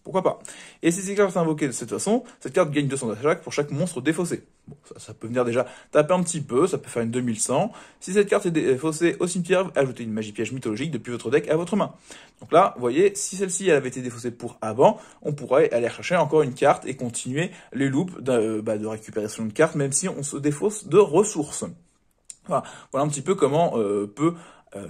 Pourquoi pas. Et si cette carte est invoquée de cette façon, cette carte gagne 200 d'attaque pour chaque monstre défaussé. Bon, ça peut venir déjà taper un petit peu, ça peut faire une 2100. Si cette carte est défaussée au cimetière, ajoutez une magie piège mythologique depuis votre deck à votre main. Donc là, vous voyez, si celle-ci avait été défaussée pour avant, on pourrait aller chercher encore une carte et continuer les loops de récupération de cartes, même si on se défausse de ressources. Voilà un petit peu comment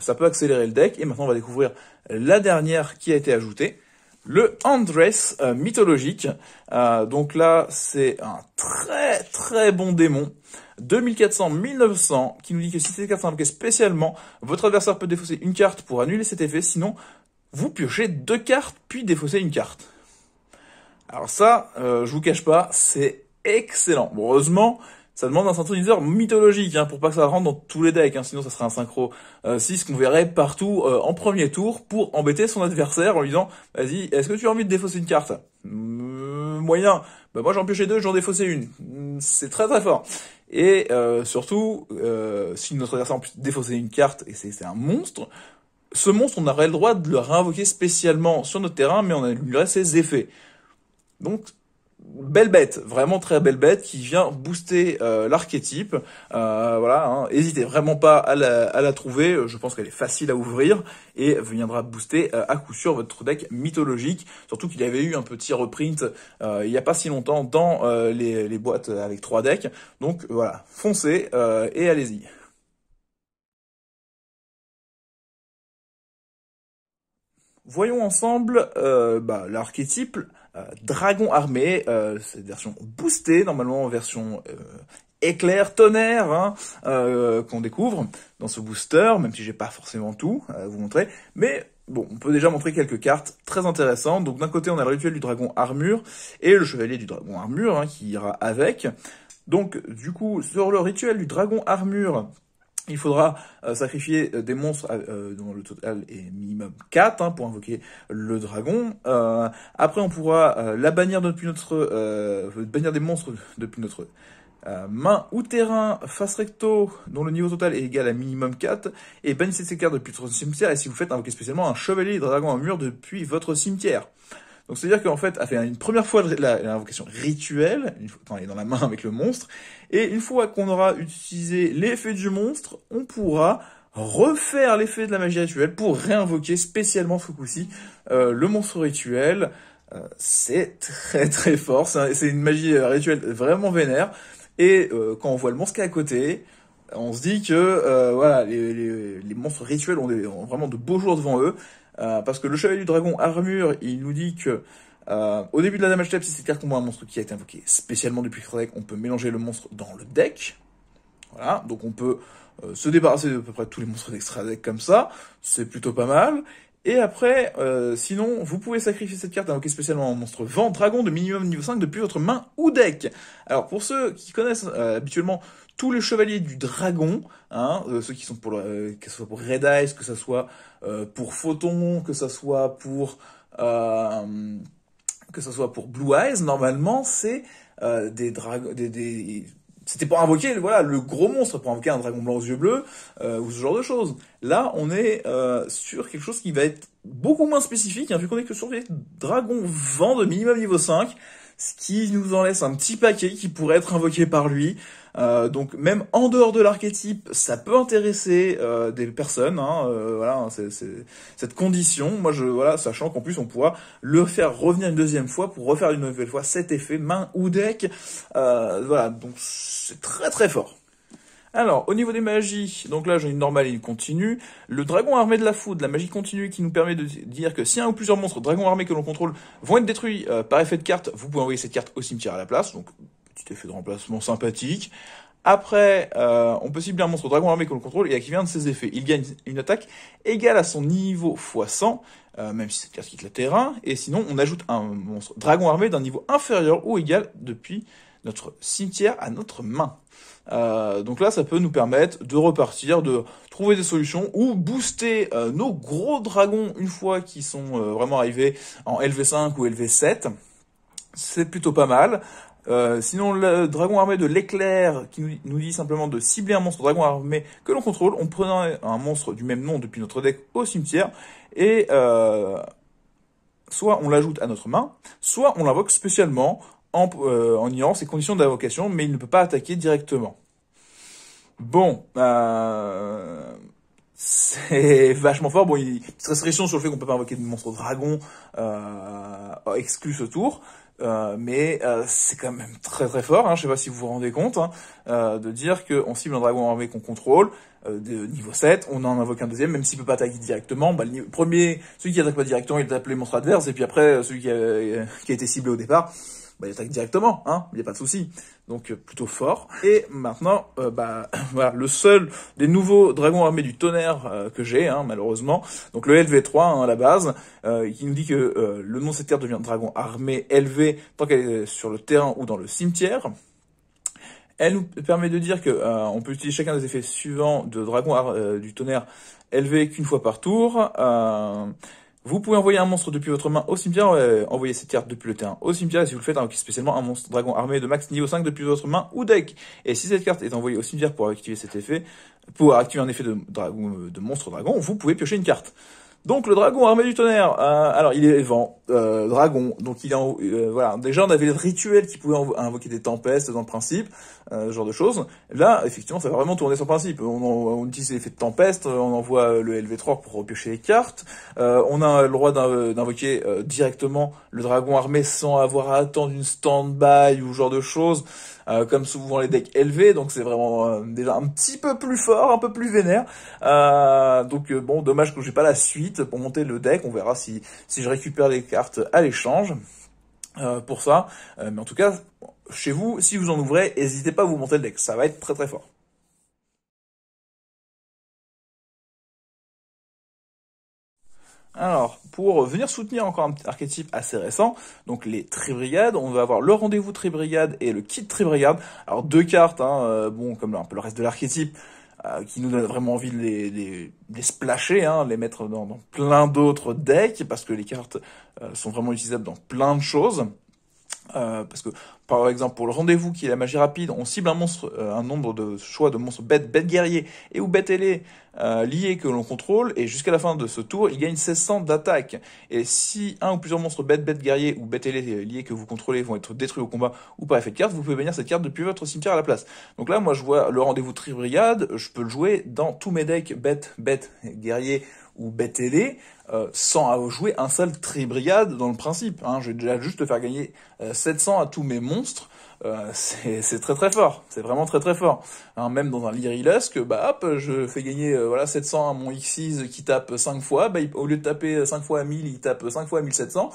ça peut accélérer le deck. Et maintenant, on va découvrir la dernière qui a été ajoutée. Le Andress mythologique, donc là c'est un très très bon démon, 2400-1900, qui nous dit que si cette carte est invoquée spécialement, votre adversaire peut défausser une carte pour annuler cet effet, sinon vous piochez 2 cartes, puis défaussez une carte. Alors ça, je vous cache pas, c'est excellent. Bon, heureusement, ça demande un synchroniseur mythologique, pour pas que ça rentre dans tous les decks, sinon ça serait un synchro 6 qu'on verrait partout en premier tour pour embêter son adversaire en lui disant « Vas-y, est-ce que tu as envie de défausser une carte ?» Moyen. Bah moi j'en piochais 2, j'en défaussais une. C'est très très fort. Et surtout, si notre adversaire en plus défausser une carte, et c'est un monstre, ce monstre on aurait le droit de le réinvoquer spécialement sur notre terrain, mais on annulerait ses effets. Donc, belle bête, vraiment très belle bête qui vient booster l'archétype. Voilà, hésitez vraiment pas à la trouver. Je pense qu'elle est facile à ouvrir et viendra booster à coup sûr votre deck mythologique. Surtout qu'il y avait eu un petit reprint il y a pas si longtemps dans les boîtes avec 3 decks. Donc voilà, foncez et allez-y. Voyons ensemble l'archétype Dragon Armé, cette version boostée, normalement en version éclair, tonnerre, qu'on découvre dans ce booster, même si j'ai pas forcément tout à vous montrer. Mais bon, on peut déjà montrer quelques cartes très intéressantes. Donc d'un côté, on a le rituel du dragon armure et le chevalier du dragon armure qui ira avec. Donc du coup, sur le rituel du dragon armure, il faudra sacrifier des monstres dont le total est minimum 4 pour invoquer le dragon. Après, on pourra la bannir depuis bannir des monstres depuis notre main ou terrain face recto dont le niveau total est égal à minimum 4 et bannissez ces cartes depuis votre cimetière et si vous faites invoquer spécialement un chevalier dragon en mur depuis votre cimetière. Donc c'est-à-dire qu'en fait, a fait une première fois l'invocation rituelle, quand il est dans la main avec le monstre, et une fois qu'on aura utilisé l'effet du monstre, on pourra refaire l'effet de la magie rituelle pour réinvoquer spécialement ce coup-ci le monstre rituel. C'est très très fort, c'est une magie rituelle vraiment vénère, et quand on voit le monstre qui est à côté, on se dit que voilà, les monstres rituels ont vraiment de beaux jours devant eux. Parce que le chevalier du dragon armure, il nous dit que au début de la damage step, si cette carte combat un monstre qui a été invoqué spécialement depuis le deck, on peut mélanger le monstre dans le deck. Voilà, donc on peut se débarrasser de à peu près tous les monstres d'extra deck comme ça, c'est plutôt pas mal. Et après, sinon, vous pouvez sacrifier cette carte invoquée spécialement un monstre vent dragon de minimum niveau 5 depuis votre main ou deck. Alors pour ceux qui connaissent habituellement tous les chevaliers du dragon, ceux qui sont pour que ce soit pour Red Eyes, que ce soit pour Photon, que ce soit pour Blue Eyes, normalement c'est c'était pour invoquer voilà le gros monstre, pour invoquer un dragon blanc aux yeux bleus ou ce genre de choses. Là, on est sur quelque chose qui va être beaucoup moins spécifique, vu qu'on est que sur les dragons vent de minimum niveau 5, ce qui nous en laisse un petit paquet qui pourrait être invoqué par lui. Donc même en dehors de l'archétype, ça peut intéresser des personnes. Voilà, c'est cette condition. Moi, voilà, sachant qu'en plus on pourra le faire revenir une deuxième fois pour refaire une nouvelle fois cet effet main ou deck. Voilà, donc c'est très très fort. Alors, au niveau des magies, donc là j'ai une normale et une continue. Le dragon armé de la foudre, la magie continue qui nous permet de dire que si un ou plusieurs monstres dragons armés que l'on contrôle vont être détruits par effet de carte, vous pouvez envoyer cette carte au cimetière à la place. Donc, petit effet de remplacement sympathique. Après, on peut cibler un monstre dragon armé que l'on contrôle et activer un de ses effets. Il gagne une attaque égale à son niveau x 100, même si cette carte quitte le terrain. Et sinon, on ajoute un monstre dragon armé d'un niveau inférieur ou égal depuis notre cimetière à notre main. Donc là, ça peut nous permettre de repartir, de trouver des solutions ou booster nos gros dragons une fois qu'ils sont vraiment arrivés en LV5 ou LV7. C'est plutôt pas mal. Sinon, le dragon armé de l'éclair qui nous dit simplement de cibler un monstre dragon armé que l'on contrôle en prenant un monstre du même nom depuis notre deck au cimetière et soit on l'ajoute à notre main, soit on l'invoque spécialement en ignorant ses conditions d'invocation, mais il ne peut pas attaquer directement. Bon, c'est vachement fort. Bon, il y a une petite restriction sur le fait qu'on peut pas invoquer de monstre dragon exclu ce tour. Mais c'est quand même très très fort, je sais pas si vous vous rendez compte, de dire qu'on cible un dragon armé qu'on contrôle, de niveau 7, on en invoque un deuxième, même s'il peut pas attaquer directement, le premier, celui qui attaque pas directement, il tape les monstres adverses, et puis après, celui qui a été ciblé au départ, bah, il attaque directement, hein, il n'y a pas de souci. Donc plutôt fort. Et maintenant, bah voilà, le seul des nouveaux dragons armés du tonnerre que j'ai, hein, malheureusement, donc le LV3 hein, à la base, qui nous dit que le nom de cette carte devient dragon armé LV tant qu'elle est sur le terrain ou dans le cimetière. Elle nous permet de dire que on peut utiliser chacun des effets suivants de dragon du tonnerre LV qu'une fois par tour. Vous pouvez envoyer un monstre depuis votre main au cimetière, envoyer cette carte depuis le terrain au cimetière, et si vous le faites, invoquez spécialement un monstre dragon armé de max niveau 5 depuis votre main ou deck. Et si cette carte est envoyée au cimetière pour activer cet effet, pour activer un effet de monstre dragon, vous pouvez piocher une carte. Donc le dragon armé du tonnerre, alors il est vent, dragon, donc il est voilà. Déjà on avait le rituel qui pouvait invoquer des tempêtes dans le principe, ce genre de choses. Là effectivement ça va vraiment tourner sur le principe. On utilise l'effet de tempête, on envoie le LV3 pour repiocher les cartes. On a le droit d'invoquer directement le dragon armé sans avoir à attendre une stand-by ou ce genre de choses. Comme souvent les decks élevés, donc c'est vraiment déjà un petit peu plus fort, un peu plus vénère. Donc bon, dommage que j'ai pas la suite pour monter le deck. On verra si je récupère les cartes à l'échange pour ça. Mais en tout cas, chez vous, si vous en ouvrez, n'hésitez pas à vous monter le deck. Ça va être très très fort. Alors, pour venir soutenir encore un petit archétype assez récent, donc les Tribrigades, on va avoir le rendez-vous Tribrigade et le kit Tribrigade. Alors deux cartes, hein, bon, comme un peu le reste de l'archétype, qui nous donne vraiment envie de les splasher, hein, les mettre dans plein d'autres decks, parce que les cartes sont vraiment utilisables dans plein de choses. Parce que, par exemple, pour le rendez-vous qui est la magie rapide, on cible un monstre, un nombre de choix de monstres bêtes guerriers et ou bêtes ailés liés que l'on contrôle, et jusqu'à la fin de ce tour, il gagne 1600 d'attaque. Et si un ou plusieurs monstres bêtes guerriers ou bêtes ailés liés que vous contrôlez vont être détruits au combat ou par effet de carte, vous pouvez bannir cette carte depuis votre cimetière à la place. Donc là, moi, je vois le rendez-vous Tribrigade, je peux le jouer dans tous mes decks bêtes guerriers ou bêtes ailés, sans jouer un seul Tribrigade dans le principe. Hein. Je vais déjà juste te faire gagner 700 à tous mes monstres. C'est très très fort, c'est vraiment très très fort. Hein, même dans un Lyrilusc, bah hop, je fais gagner voilà 700 à mon Xyz qui tape 5 fois, bah, au lieu de taper 5 fois à 1000, il tape 5 fois à 1700.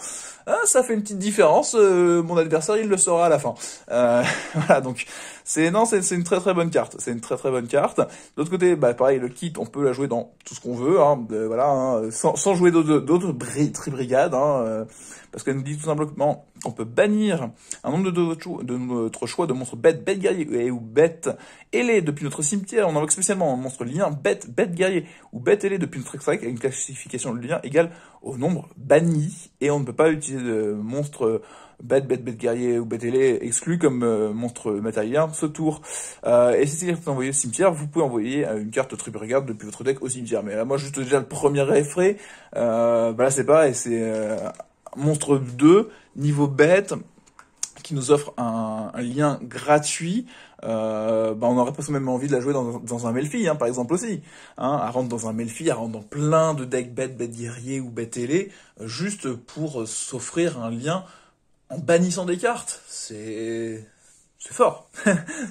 Ça fait une petite différence, mon adversaire il le saura à la fin. Voilà, donc c'est une très très bonne carte, c'est une très très bonne carte. De l'autre côté, bah pareil, le kit, on peut la jouer dans tout ce qu'on veut, hein, voilà, hein, sans jouer d'autres Tribrigades, hein, parce qu'elle nous dit tout simplement qu'on peut bannir un nombre de notre choix de monstres bêtes guerriers ou bêtes ailés depuis notre cimetière. On invoque spécialement un monstre lien bête guerrier ou bête ailé depuis notre extract avec une classification de lien égale au nombre banni, et on ne peut pas utiliser de monstres bête guerrier ou bête ailé exclu comme monstre matériel ce tour. Et si c'est envoyé au cimetière, vous pouvez envoyer une carte Tribrigade depuis votre deck au cimetière. Mais là, moi, juste déjà le premier effet, bah là c'est pareil, c'est monstre 2, niveau bête, qui nous offre un lien gratuit. Bah on n'aurait pas même envie de la jouer dans un Melfi, hein, par exemple aussi. Hein, elle rentre dans un Melfi, elle rentre dans plein de decks bêtes guerriers ou bêtes ailés, juste pour s'offrir un lien en bannissant des cartes. C'est fort,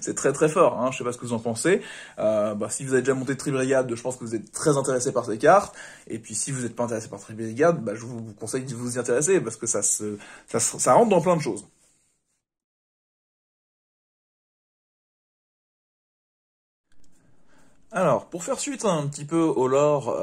c'est très très fort, hein. Je sais pas ce que vous en pensez. Bah, si vous avez déjà monté Tribrigade, je pense que vous êtes très intéressé par ces cartes. Et puis si vous n'êtes pas intéressé par Tribrigade, bah, je vous conseille de vous y intéresser, parce que ça rentre dans plein de choses. Alors, pour faire suite un petit peu au lore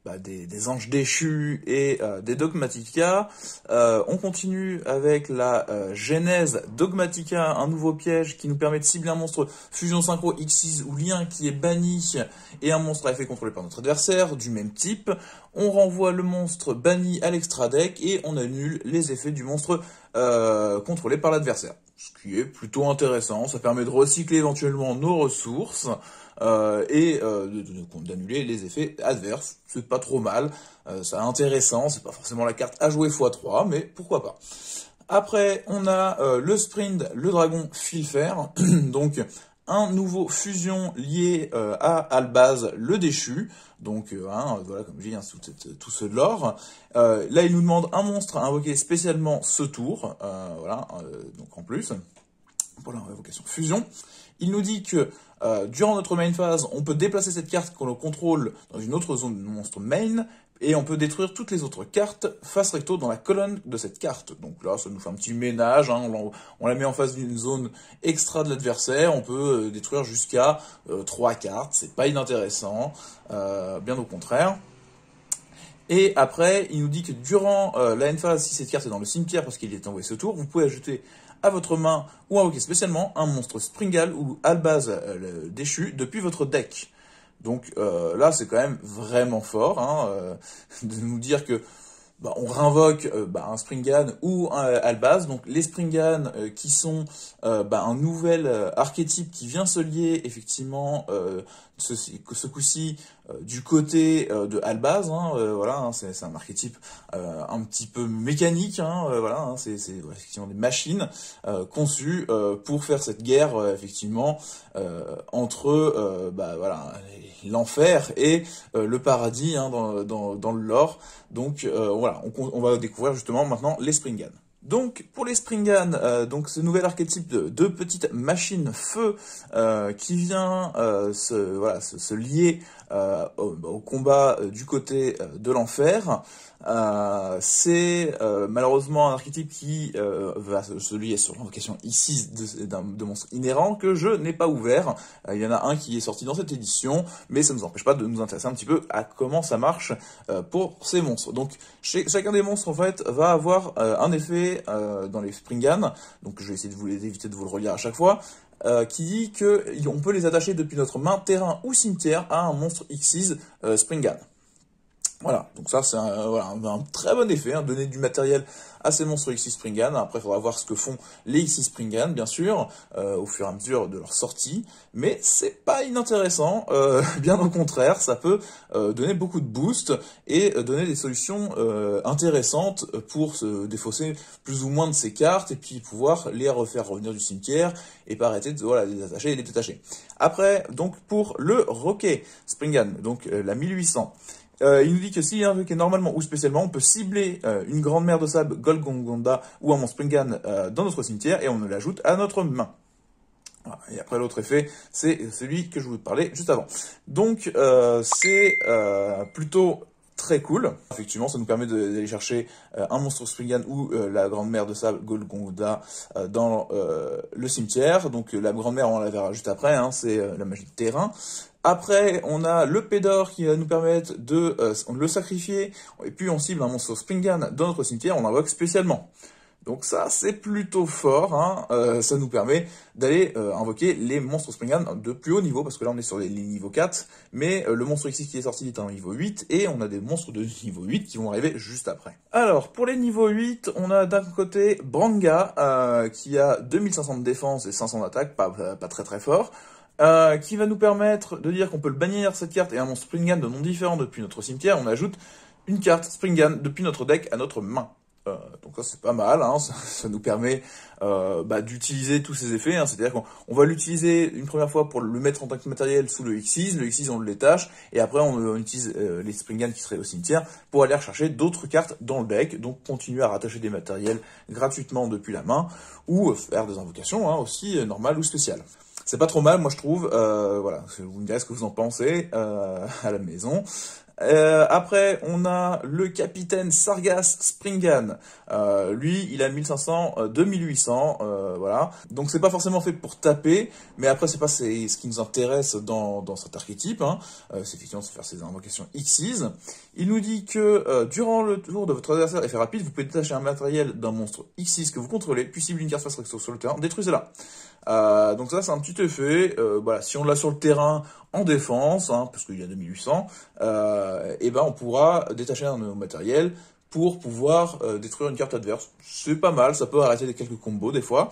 bah, des anges déchus et des Dogmatica, on continue avec la Genèse Dogmatica, un nouveau piège qui nous permet de cibler un monstre fusion synchro Xyz ou lien qui est banni et un monstre à effet contrôlé par notre adversaire du même type. On renvoie le monstre banni à l'extra deck et on annule les effets du monstre contrôlé par l'adversaire. Ce qui est plutôt intéressant, ça permet de recycler éventuellement nos ressources et d'annuler les effets adverses. C'est pas trop mal, c'est intéressant, c'est pas forcément la carte à jouer x3, mais pourquoi pas. Après, on a le sprint, le dragon filfer, donc un nouveau fusion lié à Albaz le déchu, donc voilà, comme je dis, hein, tout ce lore. Là, il nous demande un monstre à invoquer spécialement ce tour, voilà, donc en plus, pour l'invocation fusion. Il nous dit que durant notre main phase, on peut déplacer cette carte qu'on contrôle dans une autre zone de monstre main, Et on peut détruire toutes les autres cartes face recto dans la colonne de cette carte. Donc là, ça nous fait un petit ménage, hein, on la met en face d'une zone extra de l'adversaire, on peut détruire jusqu'à 3 cartes, c'est pas inintéressant, bien au contraire. Et après, il nous dit que durant la end phase, si cette carte est dans le cimetière parce qu'il est envoyé ce tour, vous pouvez ajouter à votre main ou invoquer spécialement un monstre Springal ou Albaz déchu depuis votre deck. Donc là, c'est quand même vraiment fort hein, de nous dire que on réinvoque un Springan ou un Albaz. Donc les Springan qui sont un nouvel archétype qui vient se lier effectivement ce coup-ci du côté de Albaz. Hein, voilà, hein, c'est un archétype un petit peu mécanique. Hein, voilà, hein, c'est effectivement des machines conçues pour faire cette guerre effectivement entre voilà l'enfer et le paradis hein, dans le lore. Donc voilà, on va découvrir justement maintenant les Springan. Donc pour les Springan, donc ce nouvel archétype de petite machine feu qui vient se lier au combat du côté de l'enfer. C'est malheureusement un archétype qui va se lier sur l'invocation ici de monstres inhérents que je n'ai pas ouvert. Il y en a un qui est sorti dans cette édition, mais ça ne nous empêche pas de nous intéresser un petit peu à comment ça marche pour ces monstres. Donc chacun des monstres en fait va avoir un effet dans les Springan, donc je vais essayer d'éviter de vous le relire à chaque fois, qui dit qu'on peut les attacher depuis notre main, terrain ou cimetière à un monstre Xyz Springan. Voilà, donc ça c'est un très bon effet, hein, donner du matériel à ces monstres Xyz Springan. Après, il faudra voir ce que font les Xyz Springan, bien sûr, au fur et à mesure de leur sortie. Mais c'est pas inintéressant, bien au contraire, ça peut donner beaucoup de boost et donner des solutions intéressantes pour se défausser plus ou moins de ces cartes et puis pouvoir les refaire revenir du cimetière et pas arrêter de les attacher et les détacher. Après, donc pour le Rocket Springan, donc la 1800. Il nous dit que s'il est invoqué normalement ou spécialement, on peut cibler une grande mer de sable, Golgongonda ou un monstre Springan dans notre cimetière et on l'ajoute à notre main. Voilà. Et après l'autre effet, c'est celui que je vous parlais juste avant. Donc c'est plutôt très cool. Effectivement, ça nous permet d'aller chercher un monstre Springan ou la grande mer de sable Golgonda dans le cimetière. Donc la grande mer, on la verra juste après, hein, c'est la magie de terrain. Après, on a le Pédor qui va nous permettre de le sacrifier, et puis on cible un monstre Springan dans notre cimetière, on l'invoque spécialement. Donc ça, c'est plutôt fort, hein. Ça nous permet d'aller invoquer les monstres Springan de plus haut niveau, parce que là on est sur les niveaux 4, mais le monstre X qui est sorti est un niveau 8, et on a des monstres de niveau 8 qui vont arriver juste après. Alors, pour les niveaux 8, on a d'un côté Branga, qui a 2500 de défense et 500 d'attaque, pas très très fort, qui va nous permettre de dire qu'on peut le bannir cette carte et un monstre Springan de nom différent depuis notre cimetière. On ajoute une carte Springan depuis notre deck à notre main. Donc ça c'est pas mal, hein, ça nous permet d'utiliser tous ces effets, hein, c'est-à-dire qu'on va l'utiliser une première fois pour le mettre en tant que matériel sous le Xyz on le détache, et après on utilise les Springan qui seraient au cimetière pour aller rechercher d'autres cartes dans le deck, donc continuer à rattacher des matériels gratuitement depuis la main, ou faire des invocations hein, aussi normales ou spéciales. C'est pas trop mal, moi je trouve, voilà, vous me direz ce que vous en pensez à la maison. Après, on a le capitaine Sargas Springan. Lui, il a 1500, 2800, voilà. Donc c'est pas forcément fait pour taper, mais après c'est pas ce qui nous intéresse dans cet archétype. Hein. C'est effectivement de faire ces invocations Xyz. Il nous dit que durant le tour de votre adversaire effet rapide, vous pouvez détacher un matériel d'un monstre Xyz que vous contrôlez, puis cibler une carte face recto sur le terrain, détruisez-la. Donc ça c'est un petit effet, voilà, si on l'a sur le terrain en défense, hein, parce qu'il y a 2800, et on pourra détacher un matériel pour pouvoir détruire une carte adverse. C'est pas mal, ça peut arrêter quelques combos des fois.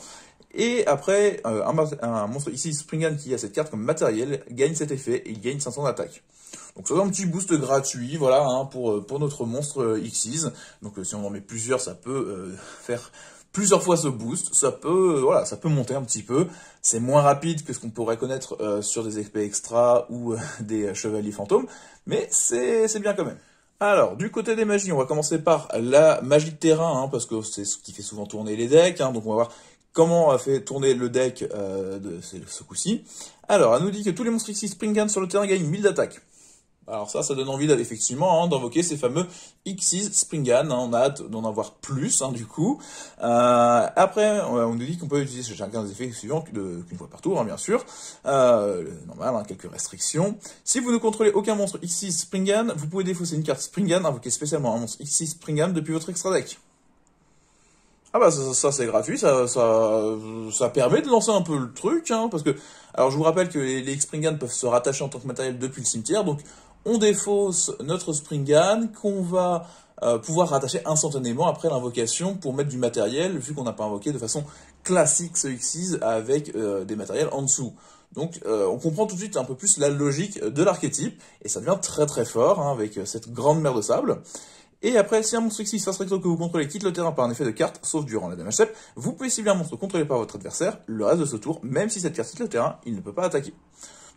Et après, un monstre ici, Springan, qui a cette carte comme matériel, gagne cet effet et il gagne 500 d'attaque. Donc ça donne un petit boost gratuit, voilà, hein, pour notre monstre Xyz. Donc si on en met plusieurs, ça peut faire plusieurs fois ce boost, ça peut monter un petit peu. C'est moins rapide que ce qu'on pourrait connaître sur des XP extra ou des chevaliers fantômes, mais c'est bien quand même. Alors, du côté des magies, on va commencer par la magie de terrain, hein, parce que c'est ce qui fait souvent tourner les decks, hein, donc on va voir comment a fait tourner le deck de ce coup-ci. Alors, elle nous dit que tous les monstres ici Springan sur le terrain gagnent 1000 d'attaque. Alors ça donne envie effectivement d'invoquer ces fameux Xyz Springan, on a hâte d'en avoir plus du coup. Après, on nous dit qu'on peut utiliser chacun des effets suivants qu'une fois par tour, bien sûr. Normal, quelques restrictions. Si vous ne contrôlez aucun monstre Xyz Springan, vous pouvez défausser une carte Springan, invoquer spécialement un monstre Xyz Springan depuis votre extra deck. Ah bah ça c'est gratuit, ça permet de lancer un peu le truc, parce que, alors je vous rappelle que les Springan peuvent se rattacher en tant que matériel depuis le cimetière, donc on défausse notre Springan qu'on va pouvoir rattacher instantanément après l'invocation pour mettre du matériel, vu qu'on n'a pas invoqué de façon classique ce Xyz avec des matériels en dessous. Donc on comprend tout de suite un peu plus la logique de l'archétype, et ça devient très très fort avec cette grande mer de sable. Et après, si un monstre Xyz face recto que vous contrôlez quitte le terrain par un effet de carte, sauf durant la damage step, vous pouvez cibler un monstre contrôlé par votre adversaire le reste de ce tour, même si cette carte quitte le terrain, il ne peut pas attaquer.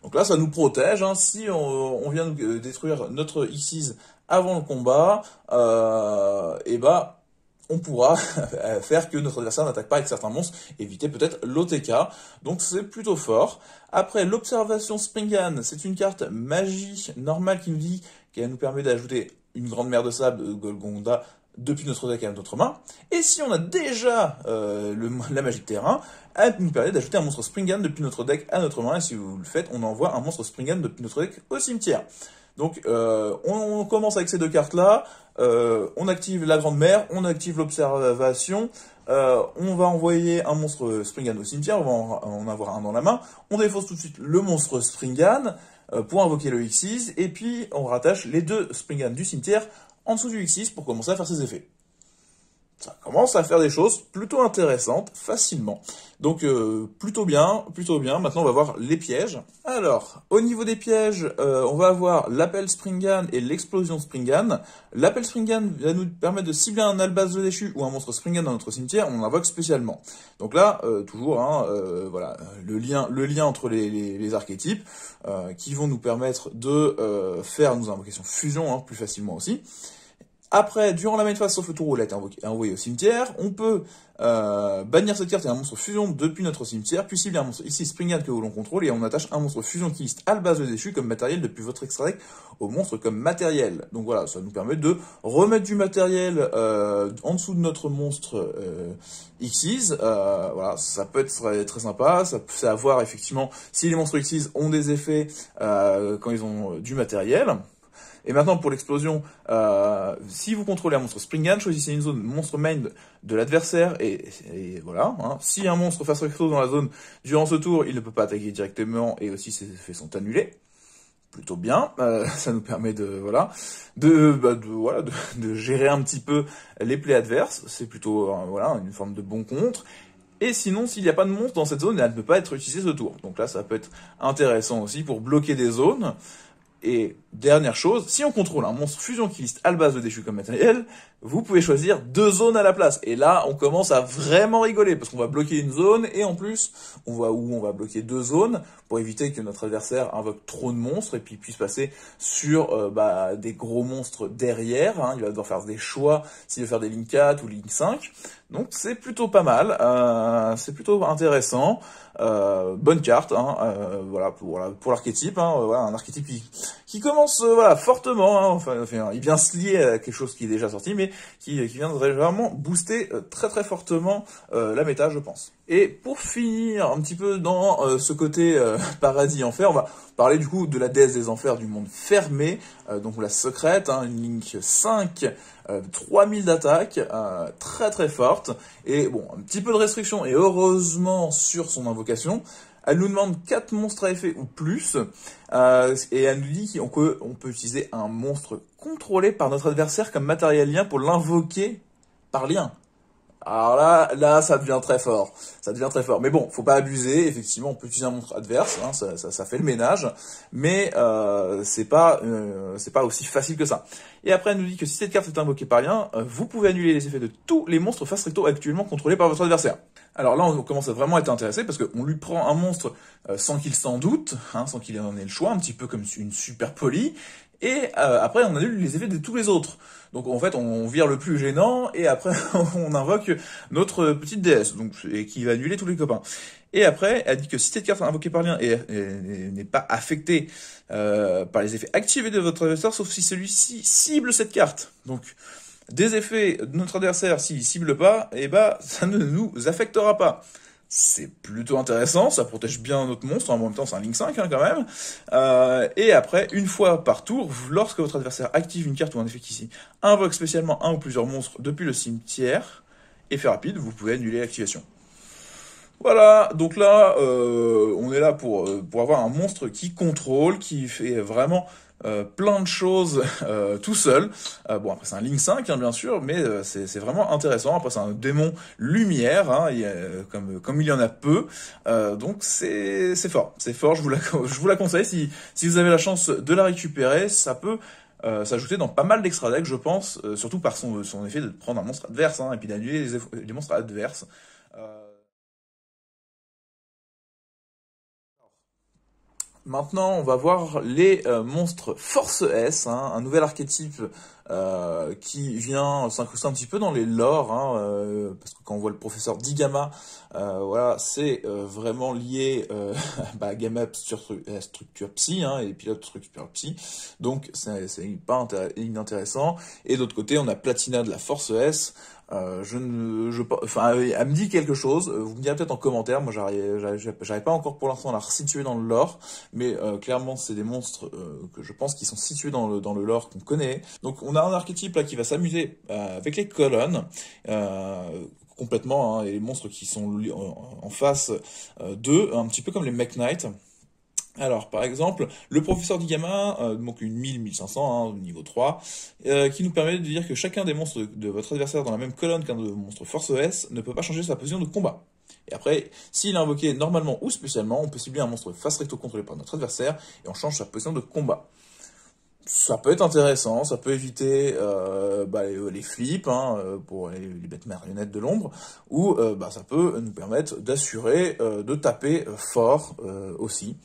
Donc là, ça nous protège, si on vient détruire notre Xyz avant le combat, et bah, on pourra faire que notre adversaire n'attaque pas avec certains monstres, éviter peut-être l'OTK, donc c'est plutôt fort. Après, l'observation Springan, c'est une carte magie normale qui nous dit qu'elle nous permet d'ajouter une grande mer de sable de Golgonda depuis notre deck à notre main. Et si on a déjà la magie de terrain, elle nous permet d'ajouter un monstre Springan depuis notre deck à notre main. Et si vous le faites, on envoie un monstre Springan depuis notre deck au cimetière. Donc on commence avec ces deux cartes-là. On active la grande mer, on active l'observation. On va envoyer un monstre Springan au cimetière, on va en avoir un dans la main. On défausse tout de suite le monstre Springan pour invoquer le Xyz, et puis on rattache les deux Springan du cimetière en dessous du Xyz pour commencer à faire ses effets. Ça commence à faire des choses plutôt intéressantes, facilement. Donc plutôt bien. Maintenant on va voir les pièges. Alors, au niveau des pièges, on va avoir l'appel Springan et l'explosion Springan. L'appel Springan va nous permettre de cibler un Albaz déchu ou un monstre Springan dans notre cimetière, on invoque spécialement. Donc là, toujours, voilà, le lien entre les archétypes, qui vont nous permettre de faire nos invocations fusion plus facilement aussi. Après, durant la main phase, sauf le tour où elle a été envoyée au cimetière, on peut bannir cette carte et un monstre fusion depuis notre cimetière, puis cibler un monstre ici Springan que l'on contrôle, et on attache un monstre fusion qui liste Albaz déchu comme matériel depuis votre extra deck au monstre comme matériel. Donc voilà, ça nous permet de remettre du matériel en dessous de notre monstre Xyz. Voilà, ça peut être très sympa, ça peut avoir effectivement si les monstres Xyz ont des effets quand ils ont du matériel. Et maintenant, pour l'explosion, si vous contrôlez un monstre Springan, choisissez une zone monstre main de l'adversaire, et voilà. Si un monstre face recto dans la zone durant ce tour, il ne peut pas attaquer directement, et aussi ses effets sont annulés. Plutôt bien, ça nous permet de gérer un petit peu les plays adverses. C'est plutôt une forme de bon contre. Et sinon, s'il n'y a pas de monstre dans cette zone, elle ne peut pas être utilisée ce tour. Donc là, ça peut être intéressant aussi pour bloquer des zones. Et dernière chose, si on contrôle un monstre fusion qui liste Albaz déchu comme matériel, vous pouvez choisir 2 zones à la place. Et là, on commence à vraiment rigoler, parce qu'on va bloquer une zone, et en plus, on va bloquer 2 zones, pour éviter que notre adversaire invoque trop de monstres, et puis puisse passer sur des gros monstres derrière. Il va devoir faire des choix, s'il veut faire des Link 4 ou Link 5. Donc c'est plutôt pas mal, c'est plutôt intéressant. Bonne carte, voilà pour l'archétype, voilà, un archétype qui commence fortement, il vient se lier à quelque chose qui est déjà sorti, mais qui vient vraiment booster très très fortement la méta, je pense. Et pour finir un petit peu dans ce côté paradis enfer, on va parler du coup de la déesse des enfers du monde fermé, donc la secrète, une Link 5, 3000 d'attaque, très très forte, et bon, un petit peu de restriction, et heureusement sur son invocation. Elle nous demande 4 monstres à effet ou plus, et elle nous dit qu'on peut utiliser un monstre contrôlé par notre adversaire comme matériel lien pour l'invoquer par lien. Alors là, ça devient très fort. Mais bon, faut pas abuser. Effectivement, on peut utiliser un monstre adverse, ça fait le ménage, mais c'est pas aussi facile que ça. Et après, elle nous dit que si cette carte est invoquée par lien, vous pouvez annuler les effets de tous les monstres face recto actuellement contrôlés par votre adversaire. Alors là, on commence à vraiment être intéressé parce qu'on lui prend un monstre sans qu'il s'en doute, sans qu'il en ait le choix, un petit peu comme une super poly. Et après, on annule les effets de tous les autres. Donc en fait, on vire le plus gênant et après on invoque notre petite déesse, donc et qui va annuler tous les copains. Et après, elle dit que si cette carte invoquée par lien n'est pas affectée par les effets activés de votre adversaire, sauf si celui-ci cible cette carte. Donc des effets de notre adversaire, s'il cible pas, eh ben ça ne nous affectera pas. C'est plutôt intéressant, ça protège bien notre monstre, en même temps c'est un Link 5 hein, quand même. Et après, une fois par tour, lorsque votre adversaire active une carte ou un effet qui invoque spécialement un ou plusieurs monstres depuis le cimetière, effet rapide, vous pouvez annuler l'activation. Voilà, donc là, on est là pour avoir un monstre qui contrôle, qui fait vraiment plein de choses tout seul. Bon, après c'est un Link 5, hein, bien sûr, mais c'est vraiment intéressant. Après c'est un démon lumière, hein, comme il y en a peu. Donc c'est fort, c'est fort, je vous la conseille. Si vous avez la chance de la récupérer, ça peut s'ajouter dans pas mal d'extra decks, je pense, surtout par son effet de prendre un monstre adverse, hein, et puis d'annuler les monstres adverses. Maintenant, on va voir les monstres Force S, hein, un nouvel archétype qui vient s'incruster un petit peu dans les lores, hein, parce que quand on voit le professeur Digama, voilà, c'est vraiment lié à Gamma structure psy, hein, et pilote structure psy, donc c'est pas inintéressant. Et d'autre côté, on a Platina de la Force S. Enfin, elle me dit quelque chose. Vous me direz peut-être en commentaire. Moi, j'arrive pas encore pour l'instant à la resituer dans le lore, mais clairement, c'est des monstres que je pense qui sont situés dans le lore qu'on connaît. Donc, on a un archétype là qui va s'amuser avec les colonnes. Complètement, hein, et les monstres qui sont en face d'eux, un petit peu comme les Mech Knight. Alors, par exemple, le professeur Digama, donc une 1000-1500, hein, niveau 3, qui nous permet de dire que chacun des monstres de votre adversaire dans la même colonne qu'un de monstre Force S ne peut pas changer sa position de combat. Et après, s'il est invoqué normalement ou spécialement, on peut cibler un monstre face recto contrôlé par notre adversaire et on change sa position de combat. Ça peut être intéressant, ça peut éviter les flips, hein, pour les bêtes marionnettes de l'ombre, ou ça peut nous permettre d'assurer de taper fort aussi.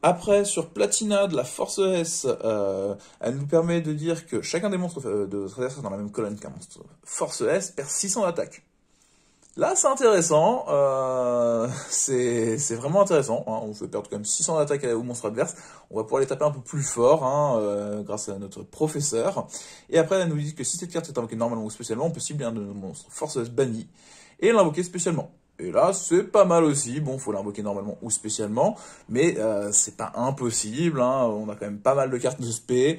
Après, sur Platina de la Force S, elle nous permet de dire que chacun des monstres de votre adversaire dans la même colonne qu'un monstre Force S perd 600 d'attaque. Là, c'est intéressant, c'est vraiment intéressant, hein. On fait perdre quand même 600 d'attaque aux monstres adverses, on va pouvoir les taper un peu plus fort, hein, grâce à notre professeur. Et après, elle nous dit que si cette carte est invoquée normalement ou spécialement, on peut cibler un de nos monstres Force S banni et l'invoquer spécialement. Et là, c'est pas mal aussi. Bon, faut l'invoquer normalement ou spécialement, mais c'est pas impossible, hein. On a quand même pas mal de cartes de spé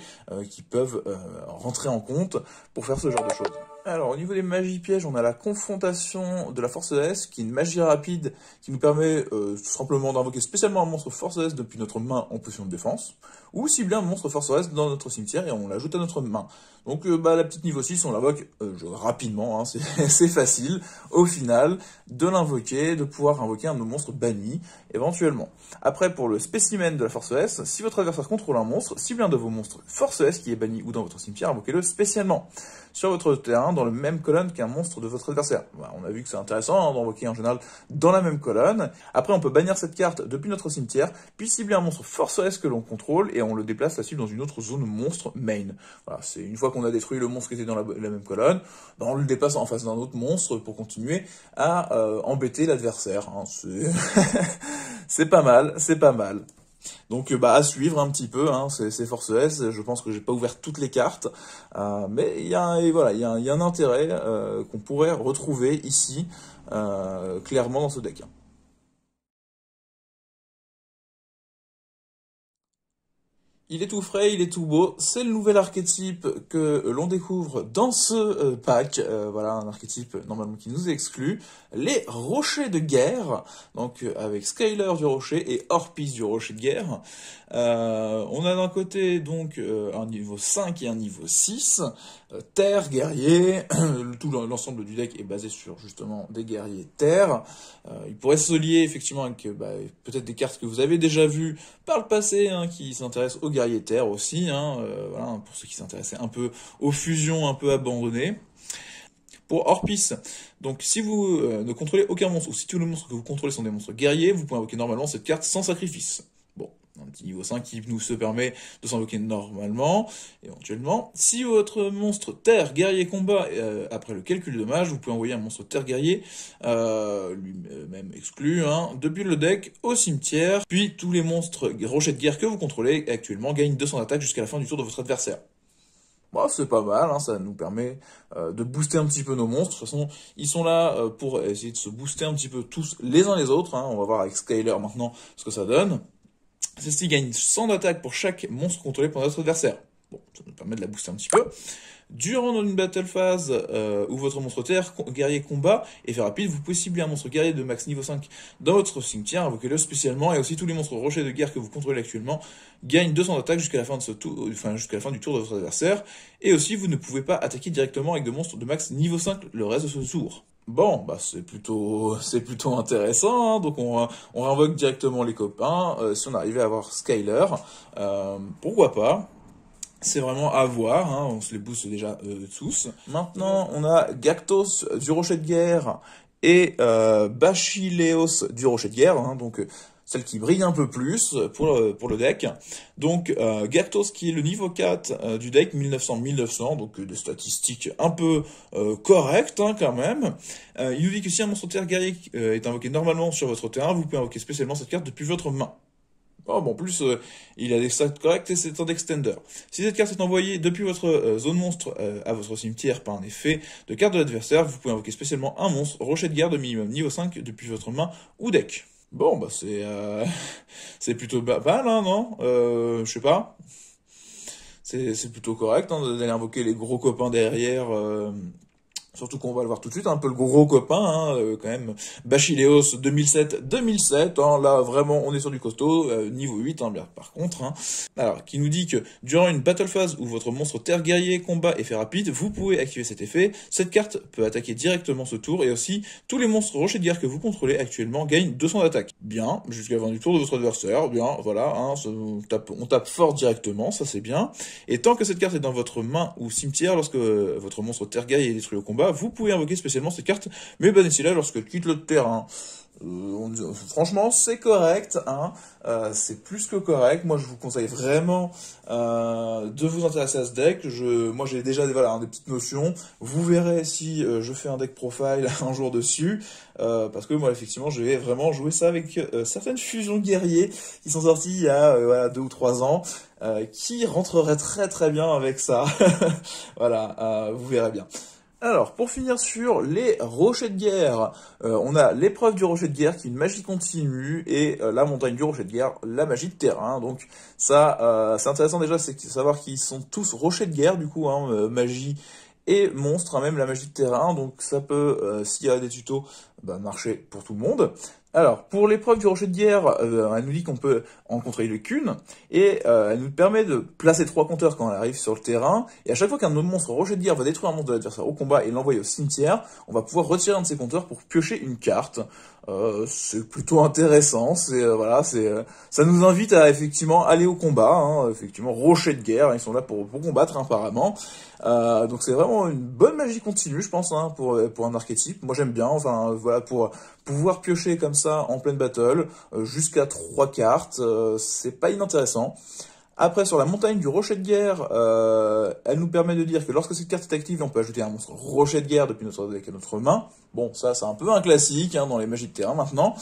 qui peuvent rentrer en compte pour faire ce genre de choses. Alors, au niveau des magies pièges, on a la confrontation de la Force S, qui est une magie rapide qui nous permet tout simplement d'invoquer spécialement un monstre Force S depuis notre main en position de défense, ou cibler un monstre Force S dans notre cimetière et on l'ajoute à notre main. Donc la petite niveau 6, on l'invoque rapidement, hein, c'est facile, au final, de l'invoquer, de pouvoir invoquer un de nos monstres bannis, éventuellement. Après, pour le spécimen de la Force S, si votre adversaire contrôle un monstre, ciblez un de vos monstres Force S qui est banni ou dans votre cimetière, invoquez-le spécialement sur votre terrain, dans la même colonne qu'un monstre de votre adversaire. Voilà, on a vu que c'est intéressant, hein, d'envoquer en général dans la même colonne. Après, on peut bannir cette carte depuis notre cimetière, puis cibler un monstre Force S que l'on contrôle, et on le déplace la cible dans une autre zone monstre main. Voilà, c'est une fois qu'on a détruit le monstre qui était dans la même colonne, on le déplace en face d'un autre monstre pour continuer à embêter l'adversaire, hein. C'est pas mal, c'est pas mal. Donc à suivre un petit peu, hein, ces Force S. Je pense que j'ai pas ouvert toutes les cartes, mais il y a un intérêt qu'on pourrait retrouver ici clairement dans ce deck. Il est tout frais, il est tout beau. C'est le nouvel archétype que l'on découvre dans ce pack. Voilà, un archétype normalement qui nous exclut. Les rochers de guerre, donc avec Skyler du rocher et Orpis du rocher de guerre. On a d'un côté donc un niveau 5 et un niveau 6. Terre, guerrier, tout l'ensemble du deck est basé sur justement des guerriers terre. Il pourrait se lier effectivement avec peut-être des cartes que vous avez déjà vues par le passé, hein, qui s'intéressent aux guerriers terre aussi, hein, voilà, pour ceux qui s'intéressaient un peu aux fusions un peu abandonnées. Pour Orpis, donc si vous ne contrôlez aucun monstre, ou si tous les monstres que vous contrôlez sont des monstres guerriers, vous pouvez invoquer normalement cette carte sans sacrifice. Bon, un petit niveau 5 qui nous se permet de s'invoquer normalement, éventuellement. Si votre monstre terre guerrier combat, après le calcul de dommages, vous pouvez envoyer un monstre terre guerrier, lui-même exclu, hein, depuis le deck au cimetière, puis tous les monstres rochers de guerre que vous contrôlez actuellement gagnent 200 d'attaque jusqu'à la fin du tour de votre adversaire. Bon, c'est pas mal, hein, ça nous permet de booster un petit peu nos monstres. De toute façon, ils sont là pour essayer de se booster un petit peu tous les uns les autres, hein. On va voir avec Skyler maintenant ce que ça donne. Celle-ci gagne 100 d'attaque pour chaque monstre contrôlé par notre adversaire. Bon, ça nous permet de la booster un petit peu. Durant une battle phase où votre monstre terre guerrier combat et fait rapide, vous pouvez cibler un monstre guerrier de max niveau 5 dans votre cimetière, invoquez-le spécialement, et aussi tous les monstres rochers de guerre que vous contrôlez actuellement gagnent 200 d'attaque jusqu'à la fin de ce tour, enfin jusqu'à la fin du tour de votre adversaire, et aussi vous ne pouvez pas attaquer directement avec des monstres de max niveau 5 le reste de ce tour. Bon, bah c'est plutôt intéressant, hein. Donc on réinvoque directement les copains, si on arrivait à avoir Skyler, pourquoi pas. C'est vraiment à voir, hein, on se les booste déjà tous. Maintenant, on a Gactos du Rocher de Guerre et Bachyleos du Rocher de Guerre, hein, donc celle qui brille un peu plus pour le deck. Donc Gactos qui est le niveau 4 du deck, 1900-1900, donc des statistiques un peu correctes hein, quand même. Il nous dit que si un monstre terre guerrier est invoqué normalement sur votre terrain, vous pouvez invoquer spécialement cette carte depuis votre main. Oh, bon, en plus, il a des stats corrects et c'est un extender. Si cette carte est envoyée depuis votre zone monstre à votre cimetière par un effet de carte de l'adversaire, vous pouvez invoquer spécialement un monstre rocher de guerre de minimum niveau 5 depuis votre main ou deck. Bon, bah c'est plutôt mal, hein, non? Je sais pas. C'est plutôt correct hein, d'aller invoquer les gros copains derrière. Surtout qu'on va le voir tout de suite, un peu le gros copain, hein, quand même, Bachyleos 2007, hein, là vraiment on est sur du costaud, niveau 8, hein, bien, par contre. Hein. Alors, qui nous dit que durant une battle phase où votre monstre terre guerrier combat et fait rapide, vous pouvez activer cet effet. Cette carte peut attaquer directement ce tour, et aussi tous les monstres rochers de guerre que vous contrôlez actuellement gagnent 200 d'attaque. Bien, jusqu'à la fin du tour de votre adversaire, bien, voilà, hein, on tape fort directement, ça c'est bien. Et tant que cette carte est dans votre main ou cimetière, lorsque votre monstre terre guerrier est détruit au combat, vous pouvez invoquer spécialement cette carte, mais bannissez-la lorsqu'elle quitte le terrain. Franchement, c'est correct, hein. C'est plus que correct. Moi, je vous conseille vraiment de vous intéresser à ce deck. Moi, j'ai déjà des petites notions. Vous verrez si je fais un deck profile un jour dessus, parce que moi, effectivement, je vais vraiment jouer ça avec certaines fusions guerriers qui sont sorties il y a 2 ou 3 ans, qui rentreraient très très bien avec ça. Voilà, vous verrez bien. Alors, pour finir sur les rochers de guerre, on a l'épreuve du rocher de guerre qui est une magie continue et la montagne du rocher de guerre, la magie de terrain. Donc ça, c'est intéressant déjà, c'est de savoir qu'ils sont tous rochers de guerre du coup, hein, magie et monstre, hein, même la magie de terrain. Donc ça peut, s'il y a des tutos, marcher pour tout le monde. Alors, pour l'épreuve du rocher de guerre, elle nous dit qu'on peut en contrôler qu'une, et elle nous permet de placer 3 compteurs quand elle arrive sur le terrain, et à chaque fois qu'un autre monstre rocher de guerre va détruire un monstre de l'adversaire au combat et l'envoyer au cimetière, on va pouvoir retirer un de ces compteurs pour piocher une carte. C'est plutôt intéressant, ça nous invite à effectivement aller au combat, hein, effectivement, rocher de guerre, ils sont là pour combattre hein, apparemment. Donc c'est vraiment une bonne magie continue, je pense, hein, pour un archétype. Moi j'aime bien, enfin voilà, pour pouvoir piocher comme ça en pleine battle, jusqu'à 3 cartes, c'est pas inintéressant. Après, sur la montagne du rocher de guerre, elle nous permet de dire que lorsque cette carte est active, on peut ajouter un monstre rocher de guerre depuis notre deck à notre main. Bon, ça c'est un peu un classique hein, dans les magies de terrain maintenant.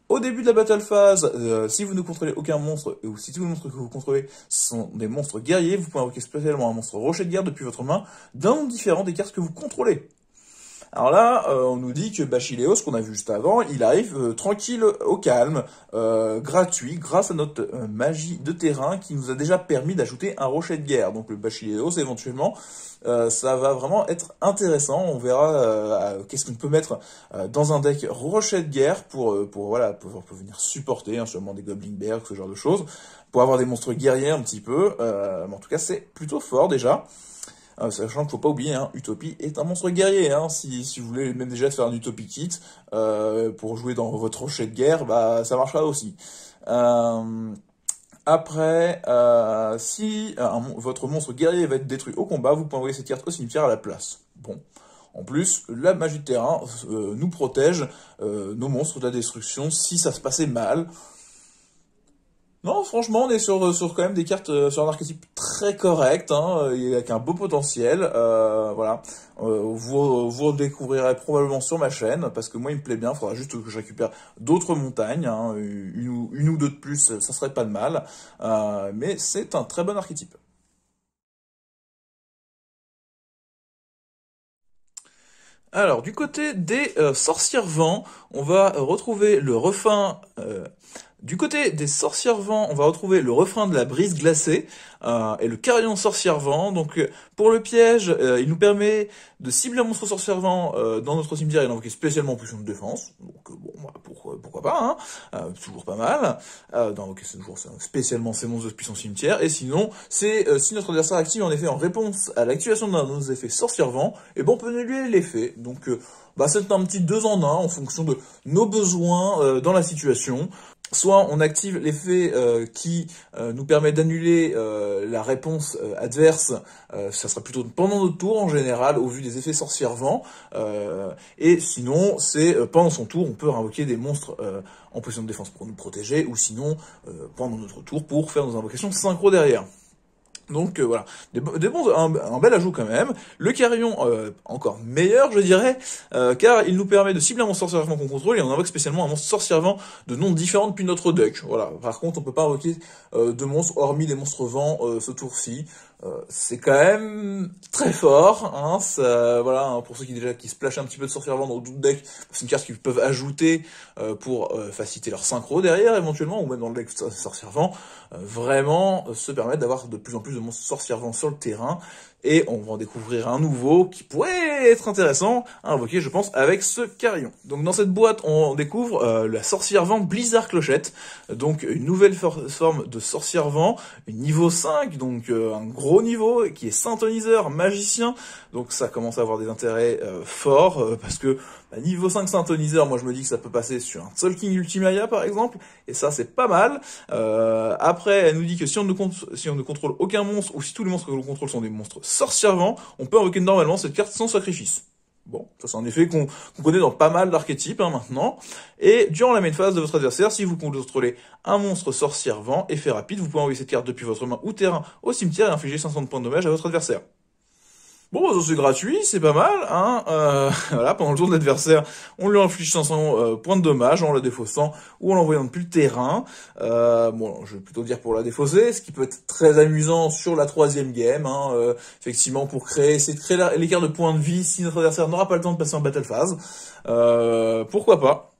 Au début de la battle phase, si vous ne contrôlez aucun monstre, ou si tous les monstres que vous contrôlez sont des monstres guerriers, vous pouvez invoquer spécialement un monstre rocher de guerre depuis votre main d'un nom différent des cartes que vous contrôlez. Alors là, on nous dit que Bachyleos, qu'on a vu juste avant, il arrive tranquille, au calme, gratuit, grâce à notre magie de terrain qui nous a déjà permis d'ajouter un rocher de guerre. Donc le Bachyleos, éventuellement, ça va vraiment être intéressant. On verra qu'est-ce qu'on peut mettre dans un deck rocher de guerre pour venir supporter hein, seulement des Goblin Bears, ce genre de choses, pour avoir des monstres guerriers un petit peu. Mais en tout cas, c'est plutôt fort déjà. Sachant qu'il ne faut pas oublier, hein, Utopie est un monstre guerrier. Hein, si vous voulez même déjà faire un Utopie kit pour jouer dans votre rocher de guerre, ça marchera aussi. Après, si votre monstre guerrier va être détruit au combat, vous pouvez envoyer cette carte au cimetière à la place. Bon. En plus, la magie de terrain nous protège nos monstres de la destruction si ça se passait mal. Non, franchement, on est sur quand même des cartes, sur un archétype très correct, hein, et avec un beau potentiel. Voilà. Vous découvrirez probablement sur ma chaîne, parce que moi, il me plaît bien. Il faudra juste que je récupère d'autres montagnes, hein, une ou deux de plus, ça serait pas de mal. Mais c'est un très bon archétype. Alors, du côté des sorcières vents, on va retrouver le refrain. Du côté des sorcières vents, on va retrouver le refrain de la brise glacée et le carillon sorcière vent. Donc, pour le piège, il nous permet de cibler un monstre sorcière vent dans notre cimetière et d'invoquer spécialement en position de défense. Donc, bon, bah, pourquoi pas, hein, toujours pas mal. D'invoquer toujours spécialement ces monstres depuis son cimetière. Et sinon, c'est si notre adversaire active en effet en réponse à l'activation d'un de nos effets sorcière vent, et bon, on peut annuler l'effet. Donc, bah, c'est un petit 2 en 1 en fonction de nos besoins dans la situation. Soit on active l'effet qui nous permet d'annuler la réponse adverse, ça sera plutôt pendant notre tour en général, au vu des effets sorcière vent, et sinon c'est pendant son tour, on peut invoquer des monstres en position de défense pour nous protéger, ou sinon pendant notre tour pour faire nos invocations synchro derrière. Donc voilà, un bel ajout quand même. Le carillon, encore meilleur je dirais, car il nous permet de cibler un monstre sorcier vent qu'on contrôle et on invoque spécialement un monstre sorcier vent de noms différents depuis notre deck. Voilà. Par contre, on peut pas invoquer de monstres hormis des monstres vents ce tour-ci. C'est quand même très fort, hein, ça, voilà, hein, pour ceux qui splashent un petit peu de sorcier vent dans d'autres decks, c'est une carte qu'ils peuvent ajouter pour faciliter leur synchro derrière éventuellement, ou même dans le deck sorcier vent, vraiment se permettre d'avoir de plus en plus de monstres sorcier vent sur le terrain, et on va en découvrir un nouveau qui pourrait être intéressant à invoquer, je pense, avec ce carillon. Donc dans cette boîte, on découvre la sorcière vent Blizzard Clochette, donc une nouvelle forme de sorcière vent, niveau 5, donc un gros niveau, qui est synthoniseur, magicien, donc ça commence à avoir des intérêts forts, parce que niveau 5 synthoniseur, moi je me dis que ça peut passer sur un Tzolk'in Ultimaya par exemple, et ça c'est pas mal. Après, elle nous dit que si on ne contrôle aucun monstre, ou si tous les monstres que l'on contrôle sont des monstres sorcière vent, on peut invoquer normalement cette carte sans sacrifice. Bon, ça c'est un effet qu'on connaît dans pas mal d'archétypes maintenant. Et durant la main phase de votre adversaire, si vous contrôlez un monstre sorcière vent, effet rapide, vous pouvez envoyer cette carte depuis votre main ou terrain au cimetière et infliger 500 points de dommage à votre adversaire. Bon, bah, ça c'est gratuit, c'est pas mal, hein. Voilà, pendant le tour de l'adversaire, on lui inflige 500 points de dommage en la défaussant ou en l'envoyant depuis le terrain. Bon, je vais plutôt dire pour la défausser, ce qui peut être très amusant sur la troisième game, hein. Effectivement, pour essayer de créer l'écart de points de vie si notre adversaire n'aura pas le temps de passer en battle phase. Pourquoi pas?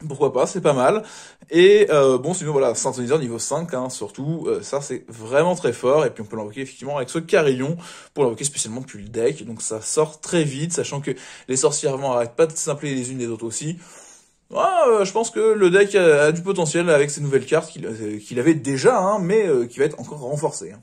Pourquoi pas, c'est pas mal. Et bon, sinon voilà, synthoniseur niveau 5, hein, surtout, ça c'est vraiment très fort, et puis on peut l'invoquer effectivement avec ce carillon, pour l'invoquer spécialement depuis le deck, donc ça sort très vite, sachant que les sorcières vent arrêtent pas de s'impler les unes des autres aussi. Je pense que le deck a du potentiel avec ces nouvelles cartes qu'il avait déjà, hein, mais qui va être encore renforcé, hein.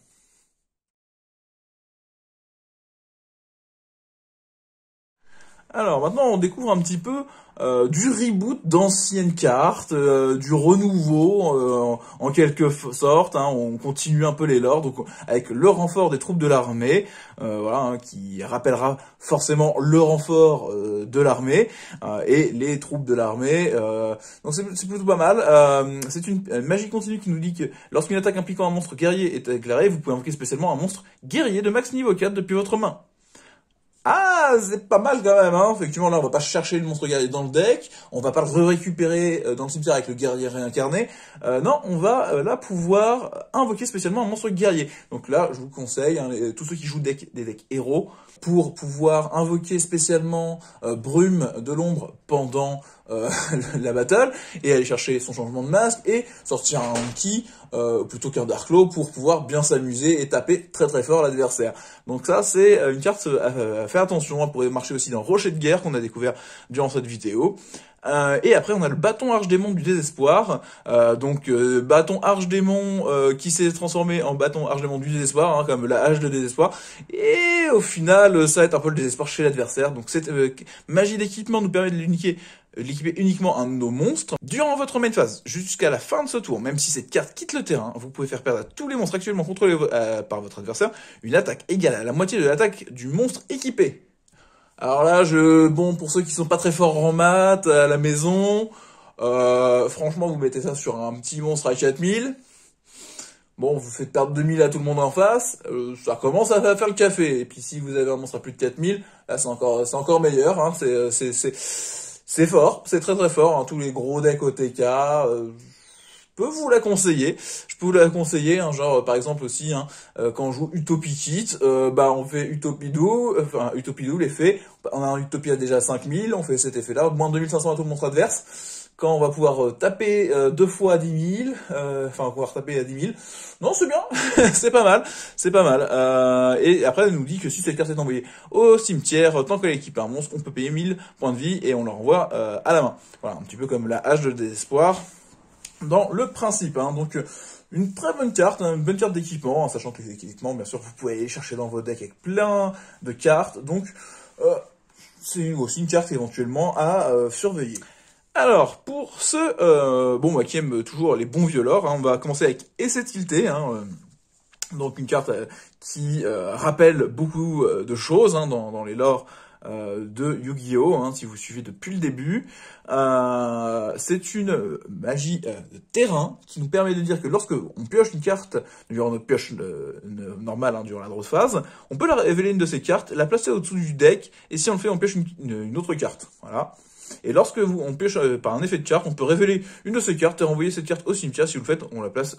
Alors maintenant on découvre un petit peu du reboot d'anciennes cartes, du renouveau en quelque sorte, hein, on continue un peu les lores, donc avec le renfort des troupes de l'armée, voilà, hein, qui rappellera forcément le renfort de l'armée et les troupes de l'armée. Donc c'est plutôt pas mal. C'est une magie continue qui nous dit que lorsqu'une attaque impliquant un monstre guerrier est déclarée, vous pouvez invoquer spécialement un monstre guerrier de max niveau 4 depuis votre main. Ah, c'est pas mal quand même, hein. Effectivement, là, on va pas chercher le monstre guerrier dans le deck, on va pas le récupérer dans le cimetière avec le guerrier réincarné. Non, on va là pouvoir invoquer spécialement un monstre guerrier. Donc là, je vous conseille, hein, tous ceux qui jouent des decks héros, pour pouvoir invoquer spécialement Brume de l'ombre pendant la battle, et aller chercher son changement de masque, et sortir un Anki, plutôt qu'un Darklo, pour pouvoir bien s'amuser et taper très très fort l'adversaire. Donc ça, c'est une carte à faire attention, elle pourrait marcher aussi dans Rocher de Guerre, qu'on a découvert durant cette vidéo. Et après, on a le bâton arche-démon du désespoir. Bâton arche-démon qui s'est transformé en bâton arche-démon du désespoir, hein, comme la hache de désespoir. Et au final, ça va être un peu le désespoir chez l'adversaire. Donc cette magie d'équipement nous permet de l'équiper uniquement à un de nos monstres. Durant votre main phase, jusqu'à la fin de ce tour, même si cette carte quitte le terrain, vous pouvez faire perdre à tous les monstres actuellement contrôlés par votre adversaire une attaque égale à la moitié de l'attaque du monstre équipé. Alors là, bon, pour ceux qui sont pas très forts en maths, à la maison, franchement, vous mettez ça sur un petit monstre à 4000, bon, vous faites perdre 2000 à tout le monde en face, ça commence à faire le café. Et puis si vous avez un monstre à plus de 4000, là c'est encore meilleur, hein. C'est fort, c'est très très fort, hein. Tous les gros decks OTK, je peux vous la conseiller. Je peux vous la conseiller, hein, genre par exemple aussi, hein, quand on joue Utopie Kit, bah on fait Utopidou, enfin Utopidou l'effet, on a un Utopia déjà à 5000, on fait cet effet-là, moins 2500 à tout le monstre adverse. Quand on va pouvoir taper 2 fois à 10 000, enfin on va pouvoir taper à 10 000, non c'est bien, c'est pas mal, c'est pas mal. Et après elle nous dit que si cette carte est envoyée au cimetière, tant qu'elle équipe un monstre, on peut payer 1000 points de vie et on le renvoie à la main. Voilà, un petit peu comme la hache de désespoir dans le principe, hein. Donc une très bonne carte, hein, une bonne carte d'équipement, en sachant que les équipements, bien sûr, vous pouvez aller chercher dans vos decks avec plein de cartes, donc c'est aussi une carte éventuellement à surveiller. Alors, pour ceux qui aiment toujours les bons violors, hein, on va commencer avec Essai Tilté, hein, donc une carte qui rappelle beaucoup de choses, hein, dans les lores de Yu-Gi-Oh, hein, si vous suivez depuis le début. C'est une magie de terrain qui nous permet de dire que lorsque on pioche une carte durant notre pioche normale, hein, durant la draw phase, on peut la révéler une de ces cartes, la placer au-dessous du deck, et si on le fait, on pioche une autre carte. Voilà. Et lorsque on pioche par un effet de carte, on peut révéler une de ces cartes et renvoyer cette carte au cimetière. Si vous le faites, on la place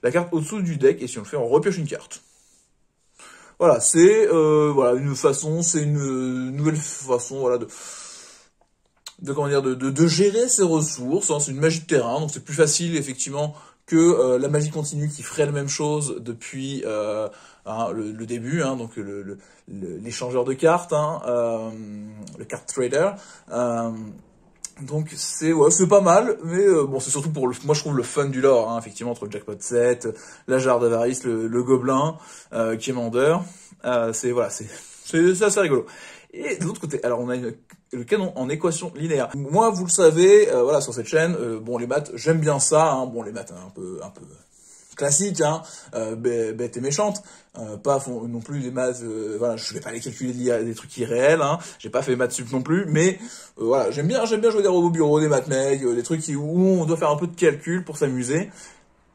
la carte au-dessous du deck, et si on le fait, on repioche une carte. Voilà, c'est voilà une façon, c'est une nouvelle façon, voilà, de gérer ses ressources, hein. C'est une magie de terrain, donc c'est plus facile effectivement que la magie continue qui ferait la même chose depuis hein, le début, hein, donc l'échangeur de cartes, hein, le card trader. Donc c'est pas mal, mais bon c'est surtout pour moi je trouve le fun du lore, hein, effectivement entre le Jackpot 7, la Jarre d'Avarice, le Gobelin, Quémandeur, c'est assez rigolo. Et de l'autre côté, alors on a le canon en équation linéaire. Moi vous le savez, voilà sur cette chaîne, bon les maths j'aime bien ça, hein, bon les maths un peu classique, hein, bête et méchante, pas non plus des maths, voilà, je vais pas les calculer des trucs irréels, hein, j'ai pas fait maths sup non plus, mais voilà, j'aime bien jouer des robots bureaux, des maths meg, des trucs où on doit faire un peu de calcul pour s'amuser.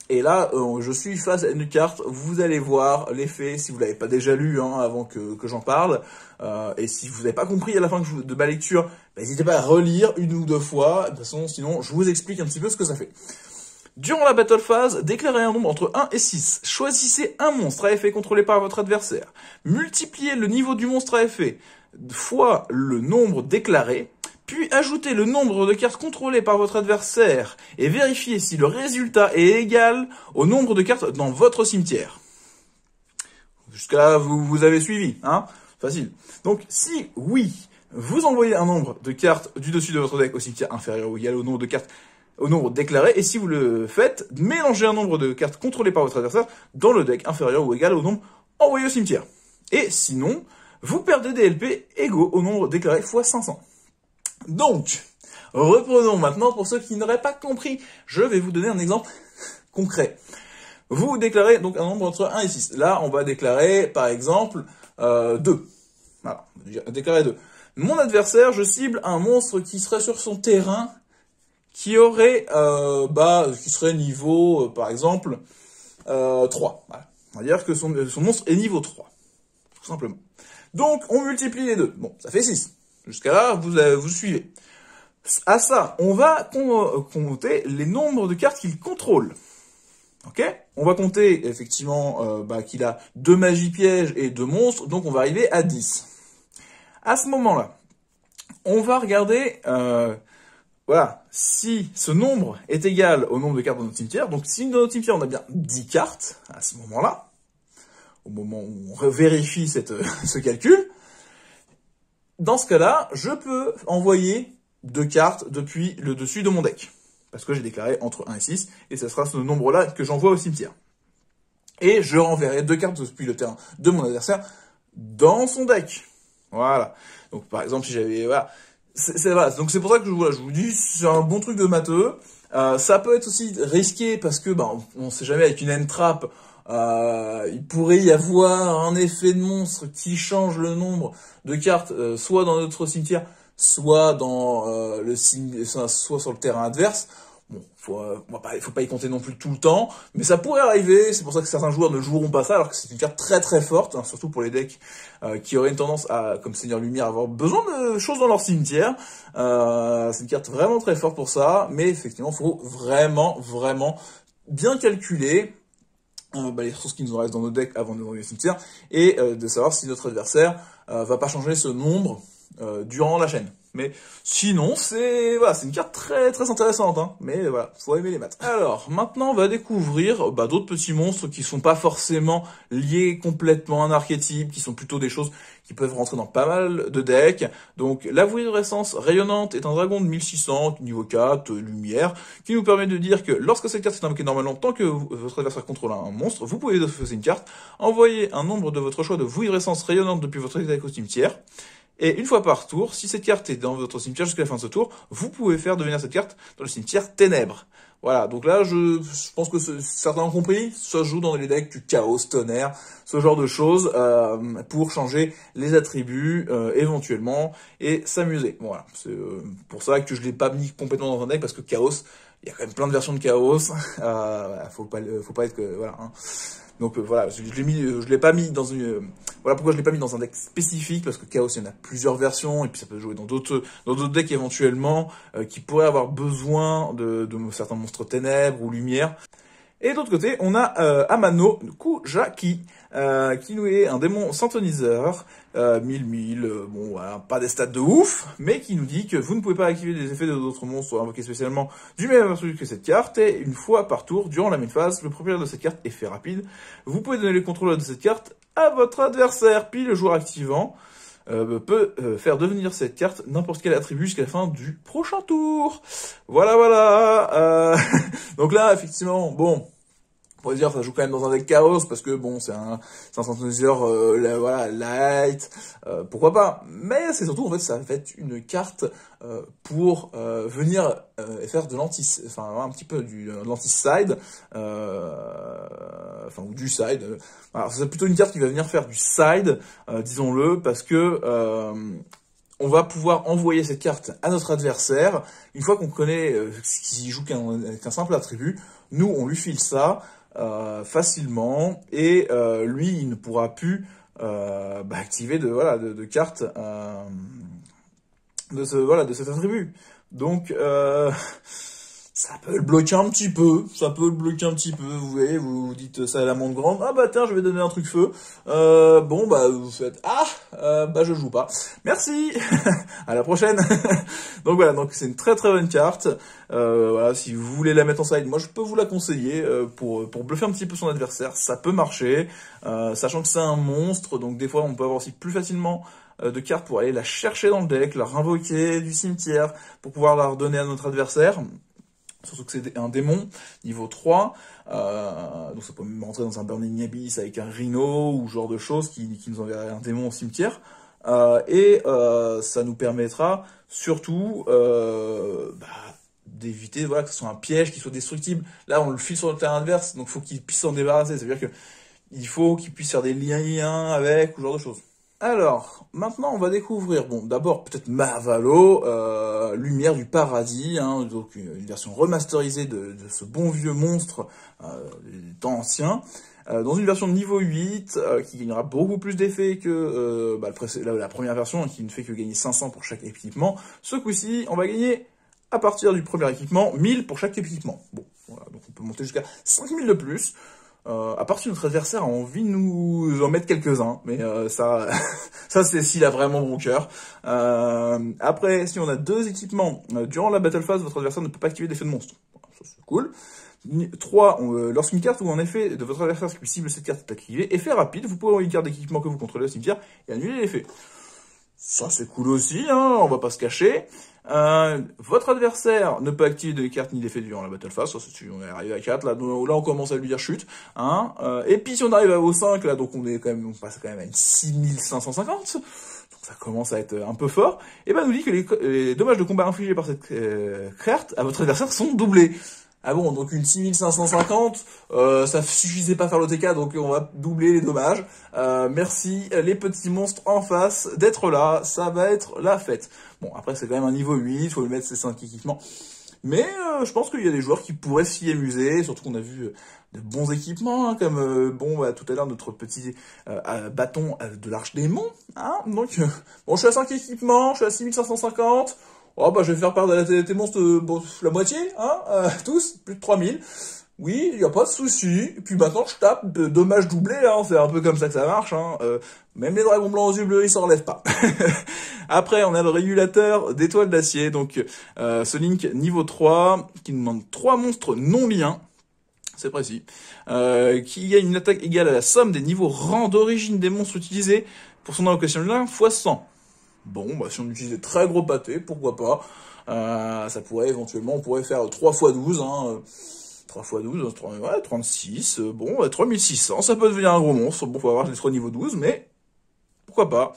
Et là, je suis face à une carte, vous allez voir l'effet, si vous l'avez pas déjà lu, hein, avant que j'en parle, et si vous n'avez pas compris à la fin de ma lecture, n'hésitez pas à relire une ou deux fois, de toute façon, sinon je vous explique un petit peu ce que ça fait. Durant la battle phase, déclarez un nombre entre 1 et 6. Choisissez un monstre à effet contrôlé par votre adversaire. Multipliez le niveau du monstre à effet fois le nombre déclaré, puis ajoutez le nombre de cartes contrôlées par votre adversaire et vérifiez si le résultat est égal au nombre de cartes dans votre cimetière. Jusqu'à là, vous avez suivi, hein? Facile. Donc, si oui, vous envoyez un nombre de cartes du dessus de votre deck au cimetière inférieur ou égal au nombre de cartes au nombre déclaré, et si vous le faites, mélangez un nombre de cartes contrôlées par votre adversaire dans le deck inférieur ou égal au nombre envoyé au cimetière. Et sinon, vous perdez des LP égaux au nombre déclaré x 500. Donc, reprenons maintenant pour ceux qui n'auraient pas compris. Je vais vous donner un exemple concret. Vous déclarez donc un nombre entre 1 et 6. Là, on va déclarer, par exemple, 2. Voilà, déclarer 2. Mon adversaire, je cible un monstre qui serait sur son terrain, qui aurait, qui serait niveau, par exemple, 3. Voilà. On va dire que son monstre est niveau 3. Tout simplement. Donc, on multiplie les deux. Bon, ça fait 6. Jusqu'à là, vous suivez. À ça, on va compter les nombres de cartes qu'il contrôle. Ok? On va compter, effectivement, qu'il a 2 magies pièges et 2 monstres, donc on va arriver à 10. À ce moment-là, on va regarder... voilà, si ce nombre est égal au nombre de cartes dans notre cimetière, donc si dans notre cimetière on a bien 10 cartes, à ce moment-là, au moment où on vérifie ce calcul, dans ce cas-là, je peux envoyer 2 cartes depuis le dessus de mon deck. Parce que j'ai déclaré entre 1 et 6, et ce sera ce nombre-là que j'envoie au cimetière. Et je renverrai 2 cartes depuis le terrain de mon adversaire dans son deck. Voilà. Donc par exemple, si j'avais... Voilà. Voilà. Donc c'est pour ça que je vous dis, c'est un bon truc de matheux. Ça peut être aussi risqué parce que on sait jamais, avec une end trap, il pourrait y avoir un effet de monstre qui change le nombre de cartes, soit dans notre cimetière, soit dans soit sur le terrain adverse. Bon, faut pas y compter non plus tout le temps, mais ça pourrait arriver. C'est pour ça que certains joueurs ne joueront pas ça, alors que c'est une carte très très forte, hein, surtout pour les decks qui auraient une tendance à, comme Seigneur Lumière, avoir besoin de choses dans leur cimetière. C'est une carte vraiment très forte pour ça, mais effectivement, faut vraiment bien calculer les ressources qui nous restent dans nos decks avant de nous envoyer le cimetière, et de savoir si notre adversaire va pas changer ce nombre durant la chaîne. Mais sinon, c'est une carte très très intéressante, hein. Mais voilà, faut aimer les maths. Alors, maintenant, on va découvrir d'autres petits monstres qui sont pas forcément liés complètement à un archétype, qui sont plutôt des choses qui peuvent rentrer dans pas mal de decks. Donc, la Virescence Rayonnante est un dragon de 1600, niveau 4, lumière, qui nous permet de dire que lorsque cette carte est invoquée normalement, tant que votre adversaire contrôle un monstre, vous pouvez fausser une carte, envoyer un nombre de votre choix de Virescence Rayonnante depuis votre deck au cimetière. Et une fois par tour, si cette carte est dans votre cimetière jusqu'à la fin de ce tour, vous pouvez faire devenir cette carte dans le cimetière Ténèbres. Voilà, donc là, je pense que certains ont compris, ça se joue dans les decks du chaos, tonnerre, ce genre de choses, pour changer les attributs, éventuellement, et s'amuser. Voilà, c'est pour ça que je l'ai pas mis complètement dans un deck, parce que chaos, il y a quand même plein de versions de chaos, faut pas être que, voilà, hein. Donc voilà, je l'ai pas mis dans une, voilà pourquoi je l'ai pas mis dans un deck spécifique, parce que Chaos, il y en a plusieurs versions, et puis ça peut jouer dans d'autres decks éventuellement, qui pourraient avoir besoin de certains monstres ténèbres ou lumière. Et d'autre côté, on a Amano Kujaki, qui nous est un démon centoniseur, 1000, bon voilà, pas des stats de ouf, mais qui nous dit que vous ne pouvez pas activer des effets d'autres monstres invoqués spécialement du même attribut que cette carte, et une fois par tour, durant la main phase, le propriétaire de cette carte, effet rapide, vous pouvez donner le contrôle de cette carte à votre adversaire, puis le joueur activant peut faire devenir cette carte n'importe quel attribut jusqu'à la fin du prochain tour. Voilà. Donc là, effectivement, bon, on pourrait dire que ça joue quand même dans un deck chaos, parce que bon, c'est un centoniseur, voilà, light, pourquoi pas. Mais c'est surtout, en fait, ça va être une carte pour venir et faire de un petit peu de l'anti-side, ou du side. Alors, c'est plutôt une carte qui va venir faire du side, disons-le, parce que on va pouvoir envoyer cette carte à notre adversaire. Une fois qu'on connaît qu'il joue qu'un simple attribut, nous, on lui file ça facilement, et lui, il ne pourra plus activer de cartes de cet attribut. Donc ça peut le bloquer un petit peu, vous voyez, vous vous dites ça à la montre grande, ah bah tiens, je vais donner un truc feu, vous faites, je joue pas, merci, à la prochaine. Donc voilà, donc c'est une très très bonne carte, voilà, si vous voulez la mettre en side, moi je peux vous la conseiller, pour bluffer un petit peu son adversaire, ça peut marcher, sachant que c'est un monstre, donc des fois on peut avoir aussi plus facilement de cartes pour aller la chercher dans le deck, la invoquer du cimetière, pour pouvoir la redonner à notre adversaire. Surtout que c'est un démon, niveau 3, donc ça peut même rentrer dans un Burning Abyss avec un Rhino, ou ce genre de choses qui nous enverrait un démon au cimetière. Et ça nous permettra surtout d'éviter que ce soit un piège qui soit destructible. Là, on le file sur le terrain adverse, donc il faut qu'il puisse s'en débarrasser. C'est-à-dire qu'il faut qu'il puisse faire des liens avec, ou ce genre de choses. Alors, maintenant on va découvrir, d'abord peut-être Marvalo, Lumière du Paradis, hein, donc une version remasterisée de ce bon vieux monstre des temps anciens, dans une version de niveau 8, qui gagnera beaucoup plus d'effets que la première version, qui ne fait que gagner 500 pour chaque équipement. Ce coup-ci, on va gagner, à partir du premier équipement, 1000 pour chaque équipement. Bon, voilà, donc on peut monter jusqu'à 5000 de plus. À part si notre adversaire a envie de nous en mettre quelques-uns, mais ça c'est s'il a vraiment bon cœur. Après, si on a 2 équipements, durant la battle phase, votre adversaire ne peut pas activer d'effet de monstre. Ça c'est cool. 3, lorsqu'une carte ou un effet de votre adversaire qui cible cette carte est activée, effet rapide, vous pouvez envoyer une carte d'équipement que vous contrôlez au cimetière et annuler l'effet. Ça c'est cool aussi, hein, on va pas se cacher. Votre adversaire ne peut activer de cartes ni d'effets durant la battle phase, on est arrivé à 4, là on commence à lui dire chute, hein. Et puis si on arrive au 5, là, donc on passe quand même à une 6550, donc ça commence à être un peu fort, et nous dit que les dommages de combat infligés par cette carte à votre adversaire sont doublés. Ah bon, donc une 6550, ça suffisait pas à faire l'OTK, donc on va doubler les dommages. Merci les petits monstres en face d'être là, ça va être la fête. Bon, après c'est quand même un niveau 8, faut lui mettre ses 5 équipements. Mais je pense qu'il y a des joueurs qui pourraient s'y amuser, surtout qu'on a vu de bons équipements, hein, comme tout à l'heure notre petit bâton de l'Arche des Monts. Hein, donc, bon, je suis à 5 équipements, je suis à 6550. Oh, bah, je vais faire perdre tes monstres la moitié, hein, tous, plus de 3000. Oui, il n'y a pas de souci. Et puis maintenant, je tape de dommages doublés, hein, c'est un peu comme ça que ça marche. Hein. Même les dragons blancs aux yeux bleus, ils s'en relèvent pas. Après, on a le régulateur d'étoiles d'acier, donc ce Link niveau 3, qui nous demande 3 monstres non liens, c'est précis, qui gagne une attaque égale à la somme des niveaux rang d'origine des monstres utilisés pour son invocation lien x 100. Bon, bah si on utilisait très gros pâté, pourquoi pas. Ça pourrait éventuellement, on pourrait faire 3 x 12, hein. 3 x 12, 36, bon, 3600, ça peut devenir un gros monstre. Bon, faut avoir les 3 niveaux 12, mais pourquoi pas.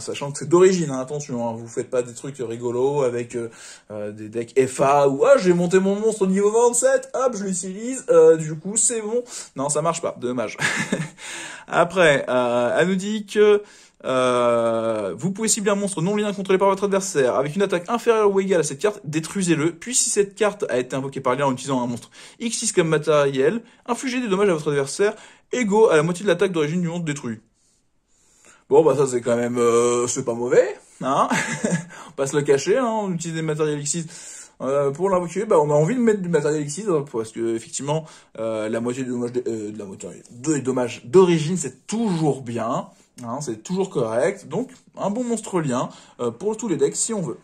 Sachant que c'est d'origine, hein, attention, hein, vous faites pas des trucs rigolos avec des decks FA ou j'ai monté mon monstre au niveau 27, hop, je l'utilise, du coup c'est bon. Non, ça marche pas, dommage. Après, elle nous dit que vous pouvez cibler un monstre non lien contrôlé par votre adversaire avec une attaque inférieure ou égale à cette carte, détruisez-le, puis si cette carte a été invoquée par lien en utilisant un monstre X6 comme matériel, infligez des dommages à votre adversaire égaux à la moitié de l'attaque d'origine du monstre détruit. Bon, bah ça c'est quand même, c'est pas mauvais, hein. On va se le cacher, hein, on utilise des matériels X6 pour l'invoquer, bah on a envie de mettre du matériel X6, hein, parce que effectivement, la moitié des dommages des dommages d'origine, c'est toujours bien, hein, c'est toujours correct, donc un bon monstre lien pour tous les decks si on veut.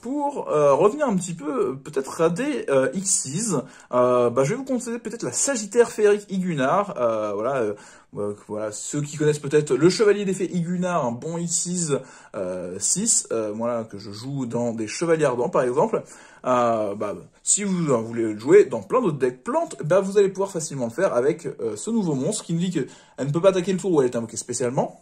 Pour revenir un petit peu, peut-être à des X6, je vais vous conseiller peut-être la Sagittaire Féerique Igunar. Voilà, ceux qui connaissent peut-être le Chevalier d'Effet Igunar, un bon X6 6, voilà, que je joue dans des Chevaliers Ardents par exemple. Si vous voulez le jouer dans plein d'autres decks plantes, vous allez pouvoir facilement le faire avec ce nouveau monstre qui nous dit qu'elle ne peut pas attaquer le tour où elle est invoquée spécialement.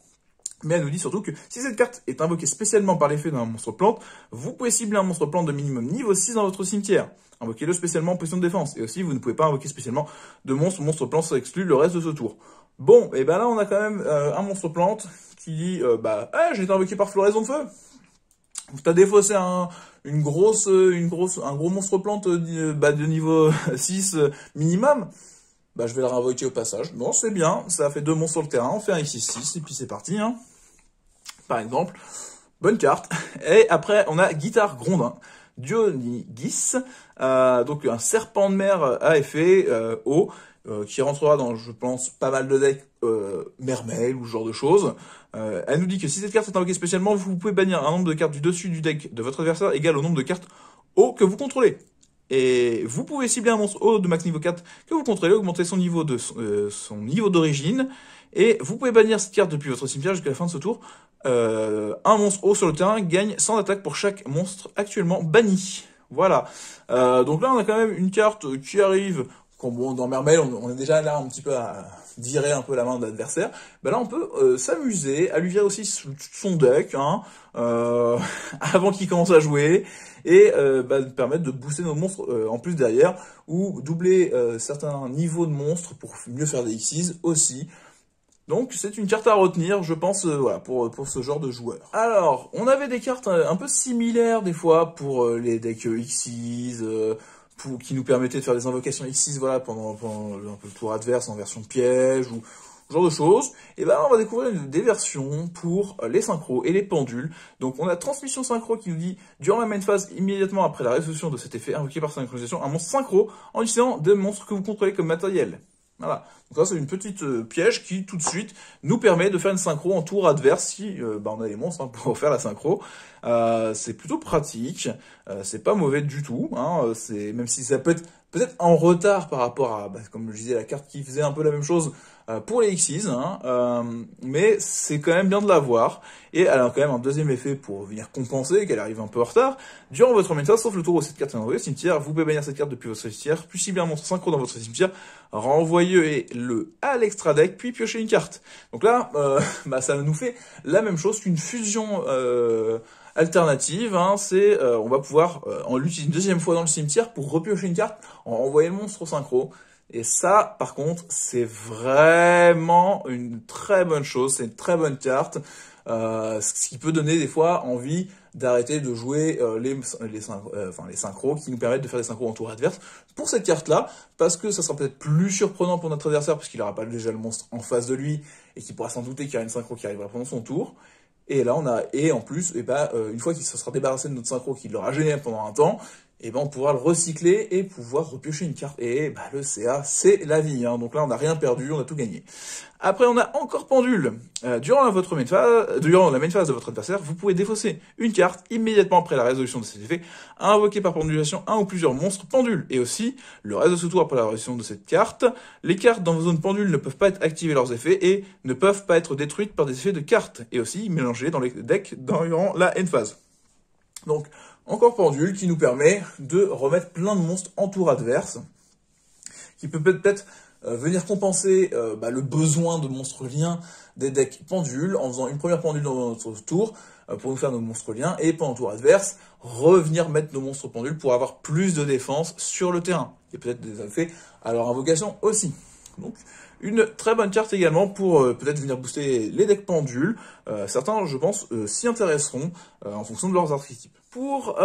Mais elle nous dit surtout que si cette carte est invoquée spécialement par l'effet d'un monstre plante, vous pouvez cibler un monstre plante de minimum niveau 6 dans votre cimetière. Invoquez-le spécialement en position de défense. Et aussi, vous ne pouvez pas invoquer spécialement de monstre plante, ça exclut le reste de ce tour. Bon, et là, on a quand même un monstre plante qui dit, j'ai été invoqué par Floraison de Feu. T'as défaussé un gros monstre plante de niveau 6 minimum. Je vais le réinvoquer au passage. Bon, c'est bien, ça fait 2 monstres sur le terrain, on fait un X6, et puis c'est parti, hein. Par exemple, bonne carte. Et après, on a Guitare Grondin, Dionygis, donc un serpent de mer à effet haut, qui rentrera dans, je pense, pas mal de decks mermail ou ce genre de choses. Elle nous dit que si cette carte est invoquée spécialement, vous pouvez bannir un nombre de cartes du dessus du deck de votre adversaire égal au nombre de cartes haut que vous contrôlez. Et vous pouvez cibler un monstre haut de max niveau 4 que vous contrôlez, augmenter son niveau d'origine, et vous pouvez bannir cette carte depuis votre cimetière jusqu'à la fin de ce tour. Un monstre haut sur le terrain gagne 100 d'attaque pour chaque monstre actuellement banni. Voilà. Donc là, on a quand même une carte qui arrive. Bon, dans Mermail, on est déjà là un petit peu à virer un peu la main de l'adversaire. Là, on peut s'amuser, à lui virer aussi son deck, hein, avant qu'il commence à jouer, et permettre de booster nos monstres en plus derrière, ou doubler certains niveaux de monstres pour mieux faire des X6 aussi. Donc c'est une carte à retenir, je pense, pour ce genre de joueur. Alors, on avait des cartes un peu similaires des fois pour les decks X6, qui nous permettaient de faire des invocations X6, voilà, pendant un peu le tour adverse en version piège ou ce genre de choses. Et on va découvrir des versions pour les synchros et les pendules. Donc on a transmission synchro qui nous dit, durant la main phase, immédiatement après la résolution de cet effet invoqué par synchronisation, un monstre synchro en utilisant des monstres que vous contrôlez comme matériel. Voilà. Donc ça, c'est une petite piège qui, tout de suite, nous permet de faire une synchro en tour adverse si on a les monstres pour faire la synchro. C'est plutôt pratique. C'est pas mauvais du tout. Hein, même si ça peut être peut-être en retard par rapport à, comme je disais, la carte qui faisait un peu la même chose pour les X6, hein, mais c'est quand même bien de l'avoir. Et elle a quand même un deuxième effet pour venir compenser qu'elle arrive un peu en retard. Durant votre main phase, sauf le tour où cette carte est envoyée au cimetière, vous pouvez bannir cette carte depuis votre cimetière, puis cibler un monstre synchro dans votre cimetière, renvoyez-le à l'extra deck, puis piochez une carte. Donc là, ça nous fait la même chose qu'une fusion alternative, hein, on va pouvoir l'utiliser une deuxième fois dans le cimetière pour repiocher une carte, envoyer le monstre au synchro. Et ça, par contre, c'est vraiment une très bonne chose, c'est une très bonne carte. ce qui peut donner des fois envie d'arrêter de jouer les synchros qui nous permettent de faire des synchros en tour adverse pour cette carte-là, parce que ça sera peut-être plus surprenant pour notre adversaire, parce qu'il n'aura pas déjà le monstre en face de lui, et qu'il pourra s'en douter qu'il y a une synchro qui arrivera pendant son tour. Et là, en plus, une fois qu'il se sera débarrassé de notre synchro qui l'aura gêné pendant un temps, on pourra le recycler et pouvoir repiocher une carte. Et le CA, c'est la vie, hein. Donc là, on n'a rien perdu, on a tout gagné. Après, on a encore pendule. Durant la main phase de votre adversaire, vous pouvez défausser une carte immédiatement après la résolution de cet effet, à invoquer par pendulation un ou plusieurs monstres pendules. Et aussi, le reste de ce tour après la résolution de cette carte, les cartes dans vos zones pendules ne peuvent pas être activées leurs effets et ne peuvent pas être détruites par des effets de cartes. Et aussi, mélangées dans les decks durant la end phase. Donc, encore pendule qui nous permet de remettre plein de monstres en tour adverse, qui peut peut-être venir compenser le besoin de monstres liens des decks pendules, en faisant une première pendule dans notre tour pour nous faire nos monstres liens, et pendant le tour adverse, revenir mettre nos monstres pendules pour avoir plus de défense sur le terrain. Il y a peut-être des effets à leur invocation aussi. Donc, une très bonne carte également pour peut-être venir booster les decks pendules. Certains, je pense, s'y intéresseront en fonction de leurs archétypes. Pour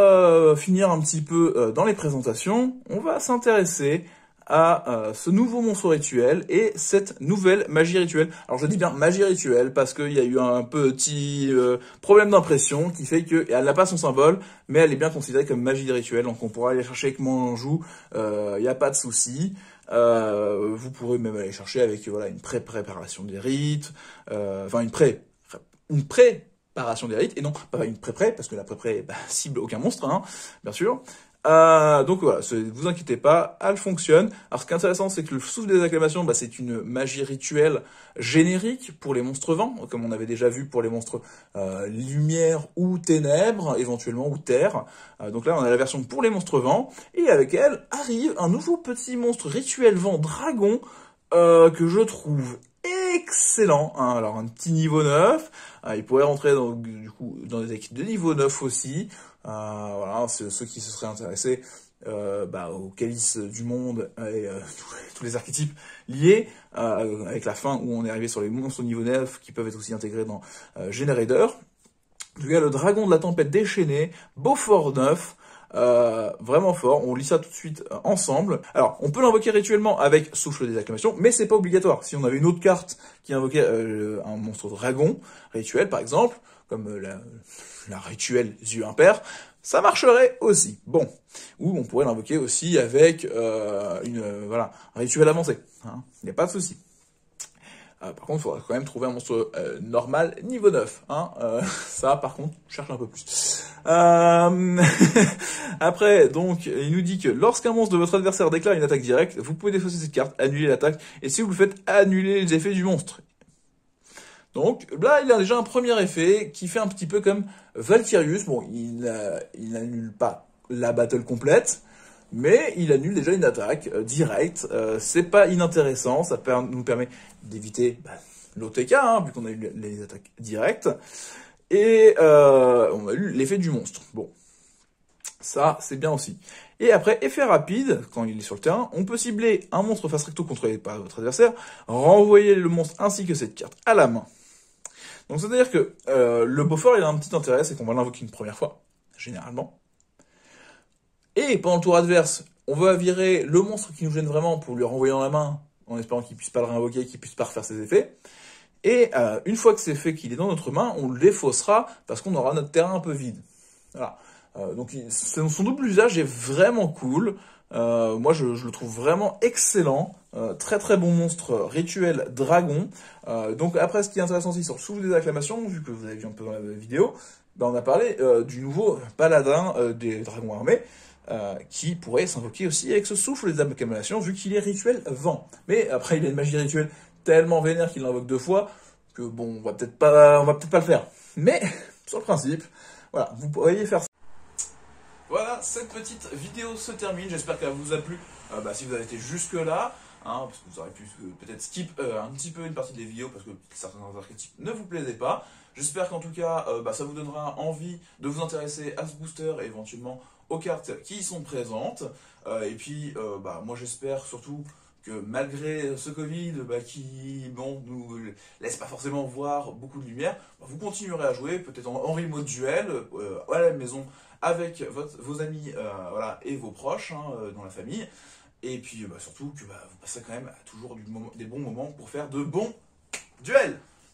finir un petit peu dans les présentations, on va s'intéresser à ce nouveau monstre rituel et cette nouvelle magie rituelle. Alors je dis bien magie rituelle parce qu'il y a eu un petit problème d'impression qui fait qu'elle n'a pas son symbole, mais elle est bien considérée comme magie rituelle, donc on pourra aller chercher avec mon joue, il n'y a pas de souci. Vous pourrez même aller chercher avec une préparation des rites, une préparation des rites, et non pas une pré-pré, parce que la pré-pré cible aucun monstre, hein, bien sûr. Donc voilà, vous inquiétez pas, elle fonctionne. Alors ce qui est intéressant, c'est que le souffle des acclamations, c'est une magie rituelle générique pour les monstres vents, comme on avait déjà vu pour les monstres lumière ou ténèbres, éventuellement, ou terre. Donc là, on a la version pour les monstres vents, et avec elle arrive un nouveau petit monstre rituel vent dragon que je trouve excellent, hein. Alors un petit niveau 9, il pourrait rentrer dans des équipes de niveau 9 aussi. Voilà, ceux qui se seraient intéressés au calice du monde et tous les archétypes liés, avec la fin où on est arrivé sur les monstres au niveau 9 qui peuvent être aussi intégrés dans Generator. En tout cas, le dragon de la tempête déchaînée, Beaufort 9, vraiment fort, on lit ça tout de suite ensemble. Alors, on peut l'invoquer rituellement avec souffle des acclamations, mais c'est pas obligatoire. Si on avait une autre carte qui invoquait un monstre dragon rituel, par exemple, comme la rituelle yeux impairs, ça marcherait aussi. Bon, ou on pourrait l'invoquer aussi avec un rituel avancé, hein. Il n'y a pas de souci. Par contre, il faudra quand même trouver un monstre normal niveau 9. Hein. Ça, par contre, cherche un peu plus. Après, donc, il nous dit que lorsqu'un monstre de votre adversaire déclare une attaque directe, vous pouvez défausser cette carte, annuler l'attaque, et si vous le faites, annuler les effets du monstre. Donc là, il a déjà un premier effet qui fait un petit peu comme Valkyrius. Bon, il n'annule pas la battle complète, mais il annule déjà une attaque directe. C'est pas inintéressant, ça nous permet d'éviter l'OTK, hein, vu qu'on a eu les attaques directes. Et on a eu l'effet du monstre. Bon, ça c'est bien aussi. Et après, effet rapide, quand il est sur le terrain, on peut cibler un monstre face recto contrôlé par votre adversaire, renvoyer le monstre ainsi que cette carte à la main. Donc c'est-à-dire que le Beaufort, il a un petit intérêt, c'est qu'on va l'invoquer une première fois, généralement. Et pendant le tour adverse, on va virer le monstre qui nous gêne vraiment pour lui renvoyer dans la main, en espérant qu'il puisse pas le réinvoquer, qu'il puisse pas refaire ses effets. Et une fois que c'est fait, qu'il est dans notre main, on le défaussera parce qu'on aura notre terrain un peu vide. Voilà. Donc son double usage est vraiment cool. Moi, je le trouve vraiment excellent. Très très bon monstre rituel dragon. Donc après, ce qui est intéressant aussi sur le souffle des acclamations, vu que vous avez vu un peu dans la vidéo, on a parlé du nouveau paladin des dragons armés, qui pourrait s'invoquer aussi avec ce souffle des acclamations, vu qu'il est rituel vent. Mais après, il a une magie rituelle tellement vénère qu'il l'invoque 2 fois, que bon, on va peut-être pas le faire. Mais, sur le principe, voilà, vous pourriez faire ça. Voilà, cette petite vidéo se termine, j'espère qu'elle vous a plu. Si vous avez été jusque là, hein, parce que vous aurez pu peut-être skip un petit peu une partie des vidéos parce que certains archétypes ne vous plaisaient pas. J'espère qu'en tout cas, ça vous donnera envie de vous intéresser à ce booster et éventuellement aux cartes qui y sont présentes. Et puis, moi j'espère surtout que malgré ce Covid qui bon, nous laisse pas forcément voir beaucoup de lumière, vous continuerez à jouer peut-être en remote duel à la maison avec vos amis voilà, et vos proches dans la famille. Et puis surtout que vous passez quand même toujours des bons moments pour faire de bons duels.